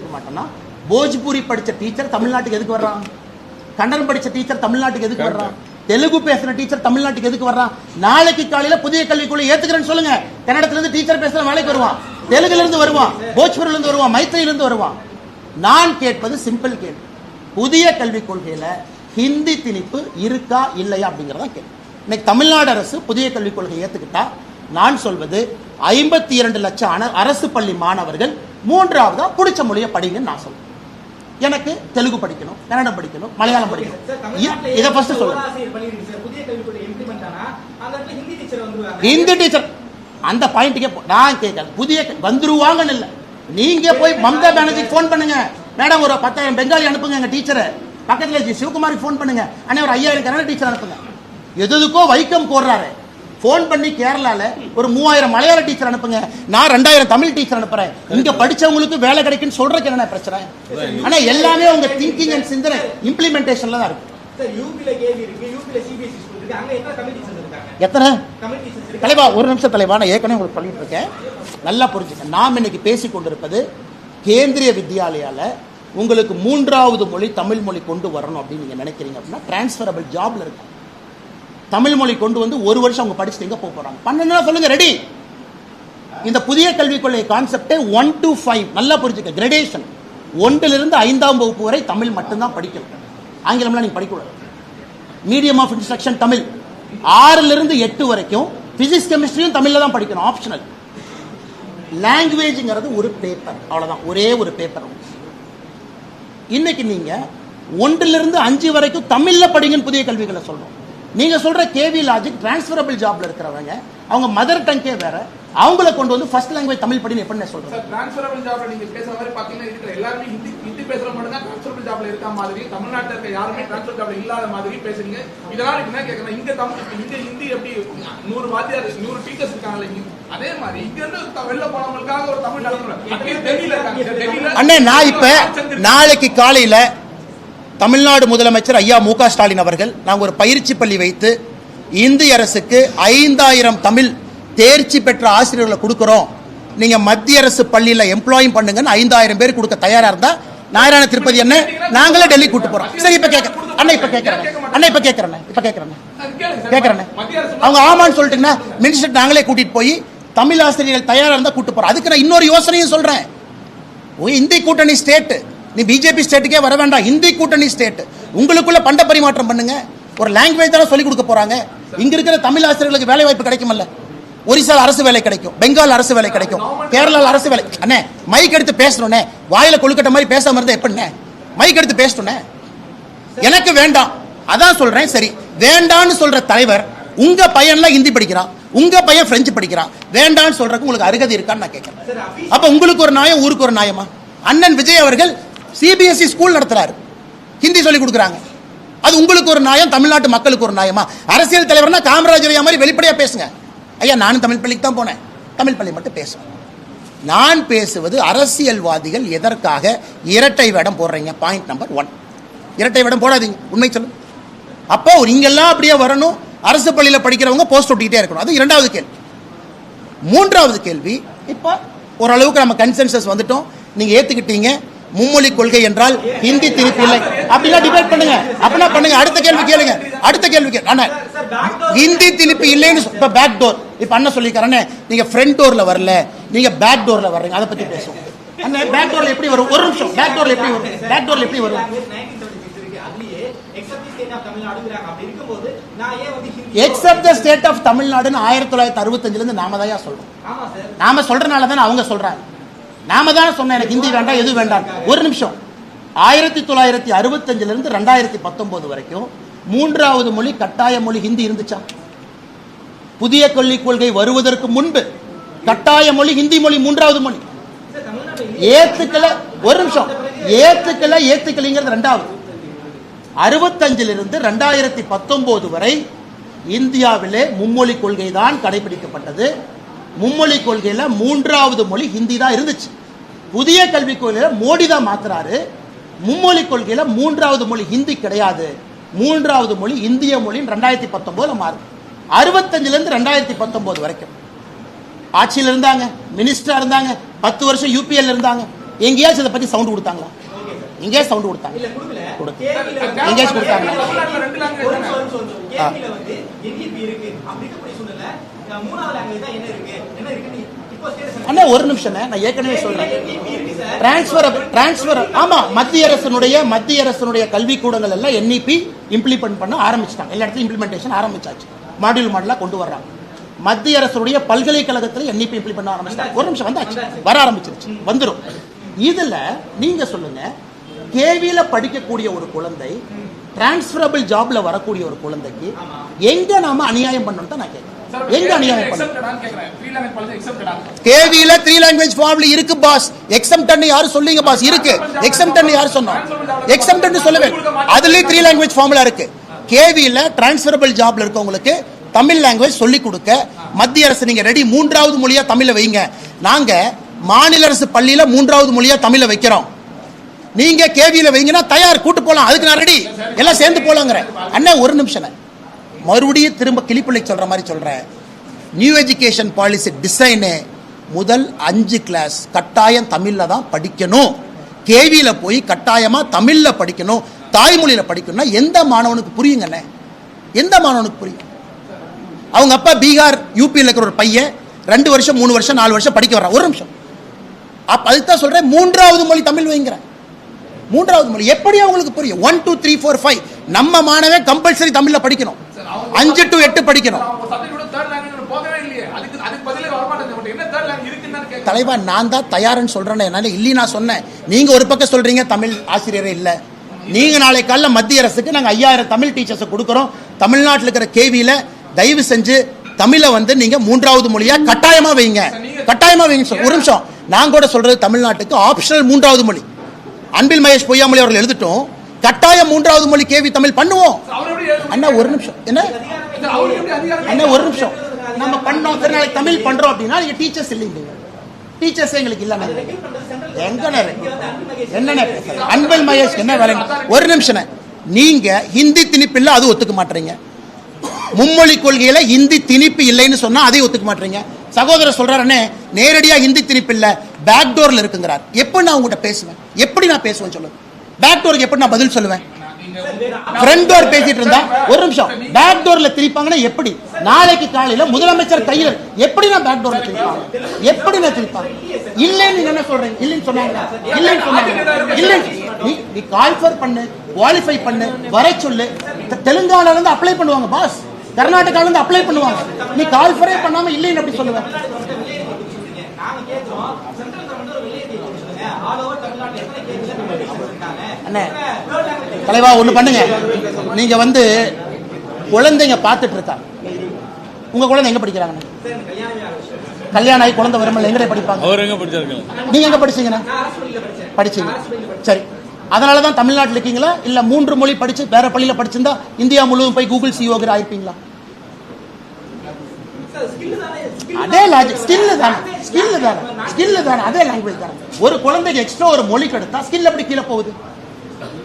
S2: மாட்டேன்னா போஜ்பூரி படிச்ச டீச்சர் தமிழ்நாட்டுக்கு எதுக்கு வர்றான்? கன்னடம் படிச்ச டீச்சர் தமிழ்நாட்டுக்கு எதுக்கு வர்றான்? தெலுங்கு பேசுற டீச்சர் தமிழ்நாட்டுக்கு எதுக்கு வர்றான்? நாளைக்கு காலையில புதிய கல்விக்குள்ள ஏத்துக்கிறேன்னு சொல்லுங்க. கன்னடத்துல இருந்து டீச்சர் பேசுற வேலைக்கு வருவான், தெலுங்குல இருந்து வருவான், போஜ்பூரில இருந்து வருவான், மைத்திரியில இருந்து வருவான். நான் கேட்பது சிம்பிள் கேள்வி. புதிய கல்விக் கொள்கையில ஹிந்தி திணிப்பு இருக்கா இல்லையா அப்படிங்கறத கேள்வி. இன்னைக்கு தமிழ்நாடு அரசு புதிய கல்விக் கொள்கை ஏத்துக்கிட்டா நான் சொல்வது 52 லட்சம் அரசு பள்ளி மாணவர்கள் 3ஆவதா பிடிச்ச மொழியை படிங்கன்னு நான் சொல்றேன். எனக்கு தெலுங்கு படிக்கணும், கன்னடம் படிக்கணும், மலையாளம் படிக்கணும். இதை ஃபர்ஸ்ட் சொல்லுங்க. ஹிந்தி டீச்சர் அந்த பாயிண்ட்டுக்கே நான் கேட்கல. புதிய வந்துருவாங்கன்னு இல்லை. நீங்க போய் மம்தா பானர்ஜிக்கு போன் பண்ணுங்க, மேடம் ஒரு 10,000 பெங்காலி அனுப்புங்க எங்க டீச்சரை. பக்கத்துல சிவகுமாருக்கு போன் பண்ணுங்க, அண்ணே ஒரு 5000 கன்னட டீச்சர் அனுப்புங்க. எதுக்கோ வைக்கம் போடுறாரு. போன் பண்ணி கேரளால ஒரு 3000 மலையாள டீச்சர் அனுப்புங்க, நான் 2000 தமிழ் டீச்சர் அனுப்புறேன். இங்க படிச்சவங்களுக்கு வேலை கிடைக்குன்னு சொல்றதுக்கு என்ன பிரச்சனை? ஆனா எல்லாமே உங்க திங்கிங் அண்ட் சிந்தனை இம்ப்ளிமெண்டேஷன்ல தான் இருக்கு. எத்தனை தலைவா? ஒரு நிமிஷம் தலைவா, நான் ஏற்கனவே உங்களுக்கு சொல்லிட்டு இருக்கேன், நல்லா புரிஞ்சுக்க. நாம் இன்னைக்கு பேசிக் கொண்டிருப்பது கேந்திரிய வித்யாலயால உங்களுக்கு 3வது மொழி தமிழ் மொழி கொண்டு வரணும் அப்படின்னு நீங்க நினைக்கிறீங்க அப்படின்னா டிரான்ஸ்ஃபரபிள் ஜாப்ல இருக்கு. தமிழ் மொழி கொண்டு வந்து 1 வருஷம் அவங்க படிச்சுட்டு எங்க போறாங்க பண்ணா சொல்லுங்க. ரெடி. இந்த புதிய கல்விக் கொள்கை கான்செப்டே 1 to 5 நல்லா புரிஞ்சுக்க. கிரேடேஷன் 1லிருந்து 5ஆம் வகுப்பு வரை தமிழ் மட்டும்தான் படிக்கணும். ஆங்கிலம்லாம் நீங்க படிக்கக்கூடாது. மீடியம் ஆஃப் இன்ஸ்ட்ரக்ஷன் தமிழ். 6லிருந்து 8 வரைக்கும் பிசிக்ஸ் கெமிஸ்ட்ரியும் தமிழ்ல தான் படிக்கணும், ஆப்ஷனல். லாங்குவேஜ்ங்கிறது ஒரு பேப்பர், அவ்வளவுதான், ஒரே ஒரு பேப்பர். இன்னைக்கு நீங்க 1லிருந்து 5 வரைக்கும் தமிழ்ல படிங்கன்னு புதிய கல்விகளை சொல்றோம். நீங்க சொல்ற கேவி லாஜிக் டிரான்ஸ்ஃபரபிள் ஜாப்ல இருக்கிறவங்க அவங்க மதர் டங்கே வேற, அவங்கள கொண்டு வந்து ஃபர்ஸ்ட் லாங்குவேஜ் தமிழ் படின்னு எப்படி சொல்றேன்?
S3: சார் டிரான்ஸ்ஃபரபிள் ஜாப்ல நீங்க பேசுற மாதிரி பாத்தீங்கன்னா இருக்கிற எல்லாரும் ஹிந்தி பேசுற மட்டும் தான் டிரான்ஸ்ஃபரபிள் ஜாப்ல இருக்க மாதிரி, தமிழ்நாட்டுல இருக்க யாருமே டிரான்ஸ்ஃபர் ஜாப்ல இல்லாத மாதிரி பேசுறீங்க. இதனால என்ன கேக்குறேன், இங்க ஹிந்தி எப்படி 100 வாத்தியார் 100 டீச்சர்ஸ் இருக்காங்கல்ல, அதே மாதிரி இங்க இருந்து வெளில போனவங்களுக்காக ஒரு தமிழ் டெல்லியில
S2: அண்ணே, நான் இப்ப நாளைக்கு காலையில தமிழ்நாடு முதலமைச்சர் ஐயா மு.க. ஸ்டாலின் அவர்கள் நாங்கள் ஒரு பயிற்சி பள்ளி வைத்து இந்திய அரசுக்கு 5000 தமிழ் தேர்ச்சி பெற்ற ஆசிரியர்களை கொடுக்கிறோம், நீங்க மத்திய அரசு பள்ளியில எம்ப்ளாயும் பண்ணுங்கன்னு 5000 பேர் கொடுக்க தயாரா இருந்தா நாராயண திருப்பதி என்ன நாங்களே டெல்லி கூட்டு போறோம். சரி, இப்ப கேட்கறேன் அவங்க ஆமான்னு சொல்லிட்டுங்கன்னா மினிஸ்டர் நாங்களே கூட்டிட்டு போய் தமிழ் ஆசிரியர்கள் தயாரா இருந்தா கூட்டு போறோம். அதுக்கு நான் இன்னொரு யோசனையும் சொல்றேன். இந்தி கூட்டணி ஸ்டேட், நீ பிஜேபி ஸ்டேட்டுக்கே வர வேண்டாம், இந்தி கூட்டணி ஸ்டேட் உங்களுக்குள்ள பண்ட பரிமாற்றம் பண்ணுங்க. ஒரு லாங்குவேஜ் தானே சொல்லி கொடுக்க போறாங்க. இங்க இருக்கிற தமிழ் ஆசிரியர்களுக்கு வேலை வாய்ப்பு கிடைக்குமல்ல. ஒரிசால அரசு வேலை கிடைக்கும், பெங்கால் அரசு வேலை கிடைக்கும், கேரளால அரசு வேலை. அண்ணே மைக் எடுத்து பேசணும்னே, வாயில கொழுக்கட்ட மாதிரி பேசாம இருந்தா எப்படின்னே? மைக் எடுத்து பேசணும்னே. எனக்கு வேண்டாம். அதான் சொல்றேன். சரி, வேண்டான்னு சொல்ற தலைவர் உங்க பையன்ல ஹிந்தி படிக்கிறான், உங்க பையன் பிரெஞ்சு படிக்கிறான், வேண்டான்னு சொல்றதுக்கு உங்களுக்கு அருகதை இருக்கான்னு நான் கேட்கிறேன். அப்ப உங்களுக்கு ஒரு நியாயம், ஊருக்கு ஒரு நியாயமா? அண்ணன் விஜய் அவர்கள் சிபிஎஸ்இ ஸ்கூல் நடத்துறாரு, ஹிந்தி சொல்லி கொடுக்குறாங்க. அது உங்களுக்கு ஒரு நியாயம், தமிழ்நாட்டு மக்களுக்கு ஒரு நியாயமா? அரசியல் தலைவர்னா காமராஜர் மாதிரி வெளிப்படையா பேசுங்க. ஐயா, நானும் தமிழ் பள்ளிக்கு தான் போனேன், தமிழ் பள்ளி மட்டும் பேசுவேன். நான் பேசுவது அரசியல்வாதிகள் எதற்காக இரட்டை வேடம் போடுறீங்க? பாயிண்ட் நம்பர் 1, இரட்டை வேடம் போடாதீங்க, உண்மை சொல்லு. அப்போ நீங்கெல்லாம் அப்படியே வரணும், அரசு பள்ளியில் படிக்கிறவங்க போஸ்ட் ஒட்டிக்கிட்டே இருக்கணும். அது இரண்டாவது கேள்வி. மூன்றாவது கேள்வி, இப்போ ஓரளவுக்கு நம்ம கன்சென்சஸ் வந்துட்டோம், நீங்க ஏத்துக்கிட்டீங்க. மும்மொழி கொள்கை என்றால் ஹிந்தி திருப்பி இல்லை அப்படின்னா டிபேட் பண்ணுங்க, அப்படின்னா பண்ணுங்க. அடுத்த கேள்வி கேளுங்க, அடுத்த கேள்வி கேளுங்க. ஹிந்தி திருப்பி இல்லைன்னு இப்ப பேக் டோர், இப்ப அண்ணன் சொல்லிக்கிறேன், நீங்க ஃப்ரண்ட் டோர்ல வரல, நீங்க பேக் டோர்ல வர்றீங்க, அதை பத்தி பேசுவோம். அண்ணன் பேக் டோர்ல எப்படி வரும்? ஒரு நிமிஷம், பேக் டோர்ல எப்படி வரும்? பேக் டோர்ல எப்படி வரும்? எக்ஸப்ட் த ஸ்டேட் ஆஃப் தமிழ்நாடுன்னு 1965 இருந்து நாம தான் சொல்றோம். நாம சொல்றனால தானே அவங்க சொல்றாங்க. நாம தானே சொன்ன எனக்கு ஹிந்தி வேண்டாம், எது வேண்டாம். ஒரு நிமிஷம், 1965 இருந்து 2019 வரைக்கும் மூன்றாவது மொழி கட்டாய மொழி ஹிந்தி இருந்துச்சா? புதிய கல்விக் கொள்கை வருவதற்கு முன்பு கட்டாய மொழி ஹிந்தி மொழி, மூன்றாவது மொழி. ஏத்துக்கல, ஒரு நிமிஷம், ஏத்துக்கலைங்கிறது ரெண்டாவது. 65 இருந்து 2019 வரை இந்தியாவிலே மும்மொழி கொள்கை தான் கடைபிடிக்கப்பட்டது. மும்மொழி கொள்கையில மூன்றாவது மொழி ஹிந்தி தான் இருந்துச்சு. புதிய கல்விக் கொள்கையில மோடி தான் மாத்துறாரு. மும்மொழி கொள்கையில மூன்றாவது மொழி ஹிந்தி கிடையாது, மூன்றாவது மொழி இந்திய மொழி 2019 மாறும். 65 இருந்து 2019 வரைக்கும் ஆட்சியில் இருந்தாங்க, மினிஸ்டரா இருந்தாங்க, 10 வருஷம் யூபிஎல் இருந்தாங்க. எங்கேயாச்சும் இதை பத்தி சவுண்ட் கொடுத்தாங்களா? எங்கேயா சவுண்ட் கொடுத்தாங்க? எங்கேயாச்சும் கொடுத்தாங்க? அண்ணா ஒரு நிமிஷம், நான் ஏற்கனவே சொல்றேன். டிரான்ஸ்பர் ஆமா, மத்திய அரசுடைய கல்வி கூடங்கள் எல்லாம் என்இபி இம்ப்ளிமெண்ட் பண்ண ஆரம்பிச்சிட்டாங்க. எல்லா இடத்துலயும் இம்ப்ளிமெண்டேஷன் ஆரம்பிச்சாச்சு, மாடியூல் மாடலா கொண்டு வர்றாங்க. மத்திய அரசுடைய பல்கலைக்கழகத்தில் என்இபி இம்ப்ளிமெண்ட் பண்ண ஆரம்பிச்சிட்டாங்க. ஒரு நிமிஷம், வந்தாச்சு, வர ஆரம்பிச்சிருச்சு, வந்துடும். இதுல நீங்க சொல்லுங்க, கேவியில படிக்கக்கூடிய ஒரு குழந்தை டிரான்ஸ்பரபிள் ஜாப்ல வரக்கூடிய ஒரு குழந்தைக்கு எங்க நாம அநியாயம் பண்ணணும் நான் கேட்கிறேன். எங்க அநியாயம் பண்ணணும்? கேவியில 3 லாங்குவேஜ் ஃபார்ம்ல இருக்கு பாஸ். எக்ஸம்ப்ட்னு யாரு சொல்லுங்க பாஸ்? இருக்கு. எக்ஸம்ப்ட்னு யாரு சொன்னா? எக்ஸம்ப்ட்னு சொல்லவே, அதுலயே 3 லாங்குவேஜ் ஃபார்ம்ல இருக்கு. கேவியில டிரான்ஸ்பரபிள் ஜாப்ல இருக்கவங்களுக்கு தமிழ் லாங்குவேஜ் சொல்லி கொடுக்க மத்திய அரசு நீங்க ரெடி, மூன்றாவது மொழியா தமிழ வைங்க. நாங்க மாநில அரசு பள்ளியில மூன்றாவது மொழியா தமிழ வைக்கிறோம், நீங்க கேவியில வைங்கன்னா தயார், கூட்டு போலாம், அதுக்கு நான் ரெடி, எல்லாம் சேர்ந்து போலாங்கிற. அண்ணா ஒரு நிமிஷம், மறுபடியும் திரும்ப கிளிப்பிள்ளை சொல்ற மாதிரி சொல்றேன். நியூ எஜுகேஷன் பாலிசி டிசைனு முதல் 5 கிளாஸ் கட்டாயம் தமிழ்ல தான் படிக்கணும். கேவியில போய் கட்டாயமா தமிழ்ல படிக்கணும், தாய்மொழியில படிக்கணும்னா எந்த மாணவனுக்கு புரியுங்கண்ணே? எந்த மாணவனுக்கு புரியும்? அவங்க அப்பா பீகார் யூபியில் இருக்கிற ஒரு பையன் 2 வருஷம் 3 வருஷம் 4 வருஷம் படிக்க வர்றான். ஒரு நிமிஷம், அப்ப அதுதான் சொல்றேன், மூன்றாவது மொழி தமிழ் வைங்கிறேன். மூன்றாவது மொழி எப்படி அவங்களுக்கு புரியும்? 1 2 3 4 5 நம்ம மாணவன் கம்பல்சரி தமிழ்ல படிக்கணும், 5 to 8 படிக்கணும். தலைவா, நான் தான் தயார்னு சொல்றேன். என்னால இல்லி நான் சொன்னேன், நீங்க ஒரு பக்கம் சொல்றீங்க தமிழ் ஆசிரியரே இல்ல. நீங்க நாளை காலைல மத்திய அரசுக்கு நாங்க 5000 தமிழ் டீச்சர்ஸ் கொடுக்கறோம். தமிழ்நாட்டில் இருக்கிற கேவியில தயவு செஞ்சு தமிழை நீங்க மூன்றாவது மொழியா கட்டாயமா வைங்க, கட்டாயமா வைங்க. ஒரு நிமிஷம், நான் கூட சொல்றது தமிழ்நாட்டுக்கு ஆப்ஷனல் மூன்றாவது மொழி. அன்பில் மகேஷ் பொய்யாமொழி அவர்கள் எழுதிட்டோம், கட்டாயம் மூன்றாவது மொழி கேவி தமிழ் பண்ணுவோம். அண்ணா ஒரு நிமிஷம், என்ன அண்ணா ஒரு நிமிஷம், நம்ம பண்ணோம், சரி நாளைக்கு தமிழ் பண்றோம் அப்படின்னா நீங்க டீச்சர்ஸ் இல்லைங்க, டீச்சர்ஸ் எங்களுக்கு இல்ல. என்ன அன்பில் மகேஷ் என்ன வேலை? ஒரு நிமிஷம், நீங்க ஹிந்தி திணிப்பு இல்ல, அது ஒத்துக்க மாட்டீங்க. மும்மொழி கொள்கையில ஹிந்தி திணிப்பு இல்லைன்னு சொன்னா அதை ஒத்துக்க மாட்டீங்க. சகோதரர் சொல்றாரு, நேரடியா ஹிந்தி திணிப்பு இல்ல, பேக் டோர்ல இருக்குங்கிறார். எப்படி நான் உங்ககிட்ட பேசுவேன்? எப்படி நான் பேசுவேன் சொல்லுங்க? பேக் டோருக்கு எப்படி நான் பதில் சொல்லுவேன்? ஃப்ரண்ட் டோர் பேசிட்டு இருந்தா ஒரு நிமிஷம், பேக் டோர்ல திணிப்பாங்கன்னா எப்படி? நாளைக்கு காலையில முதலமைச்சர் கையில் எப்படி நான் பேக் டோர்ல திணிப்பாங்க? எப்படி நான் திணிப்பாங்க? இல்லைன்னு என்ன சொல்றேன்? இல்லைன்னு சொன்னாங்க, இல்லைன்னு சொன்னாங்க, இல்லை. நீ கால்ஃபர் பண்ணு, குவாலிஃபை பண்ணு, வர சொல்லு. தெலுங்கானால இருந்து அப்ளை பண்ணுவாங்க பாஸ், கர்நாடகால இருந்து அப்ளை பண்ணுவாங்க. நீ கால்ஃபரே பண்ணாம இல்லைன்னு எப்படி சொல்லுவேன்? அண்ணே தலைவா ஒண்ணு பண்ணுங்க, நீங்க வந்து குழந்தைங்க பார்த்துட்டு இருக்காங்க. உங்க குழந்தை எங்க படிக்கிறாங்க? கல்யாணம் ஆகி குழந்தை வரும்போது எங்க படிப்பாங்க?
S6: அவர் எங்க படிச்சாரு?
S2: நீங்க எங்க படிச்சீங்கண்ணா? படிச்சீங்க. சரி, அதனாலதான் தமிழ்நாட்டில் இருக்கீங்களா? இல்ல 3 மொழி படிச்சு வேற பள்ளியில படிச்சிருந்தா இந்தியா முழுவதும் போய் கூகுள் சிஓகர் ஆயிருப்பீங்களா? அதே லாஜிக், ஸ்கில் தானே, அதே லாங்குவேஜ் தானே. ஒரு குழந்தைக்கு எக்ஸ்ட்ரா ஒரு மொழி கிடைத்தா ஸ்கில் எப்படி கீழே போகுது?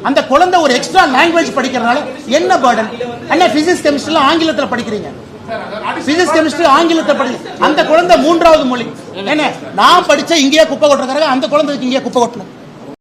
S2: அந்த குழந்தை ஒரு எக்ஸ்ட்ரா லாங்குவேஜ் படிக்கிறதுனால என்ன பர்டன்? அண்ணா பிசிக்ஸ் கெமிஸ்ட்ரி ஆங்கிலத்தில் படிக்கிறீங்க, பிசிக்ஸ் கெமிஸ்ட்ரி ஆங்கிலத்தில் படிக்க, அந்த குழந்தை 3வது மொழி. என்ன நான் படிச்ச இங்கேயே குப்பை கொட்டுறக்காக அந்த குழந்தைக்கு இங்கேயே குப்பை கொட்டணும்.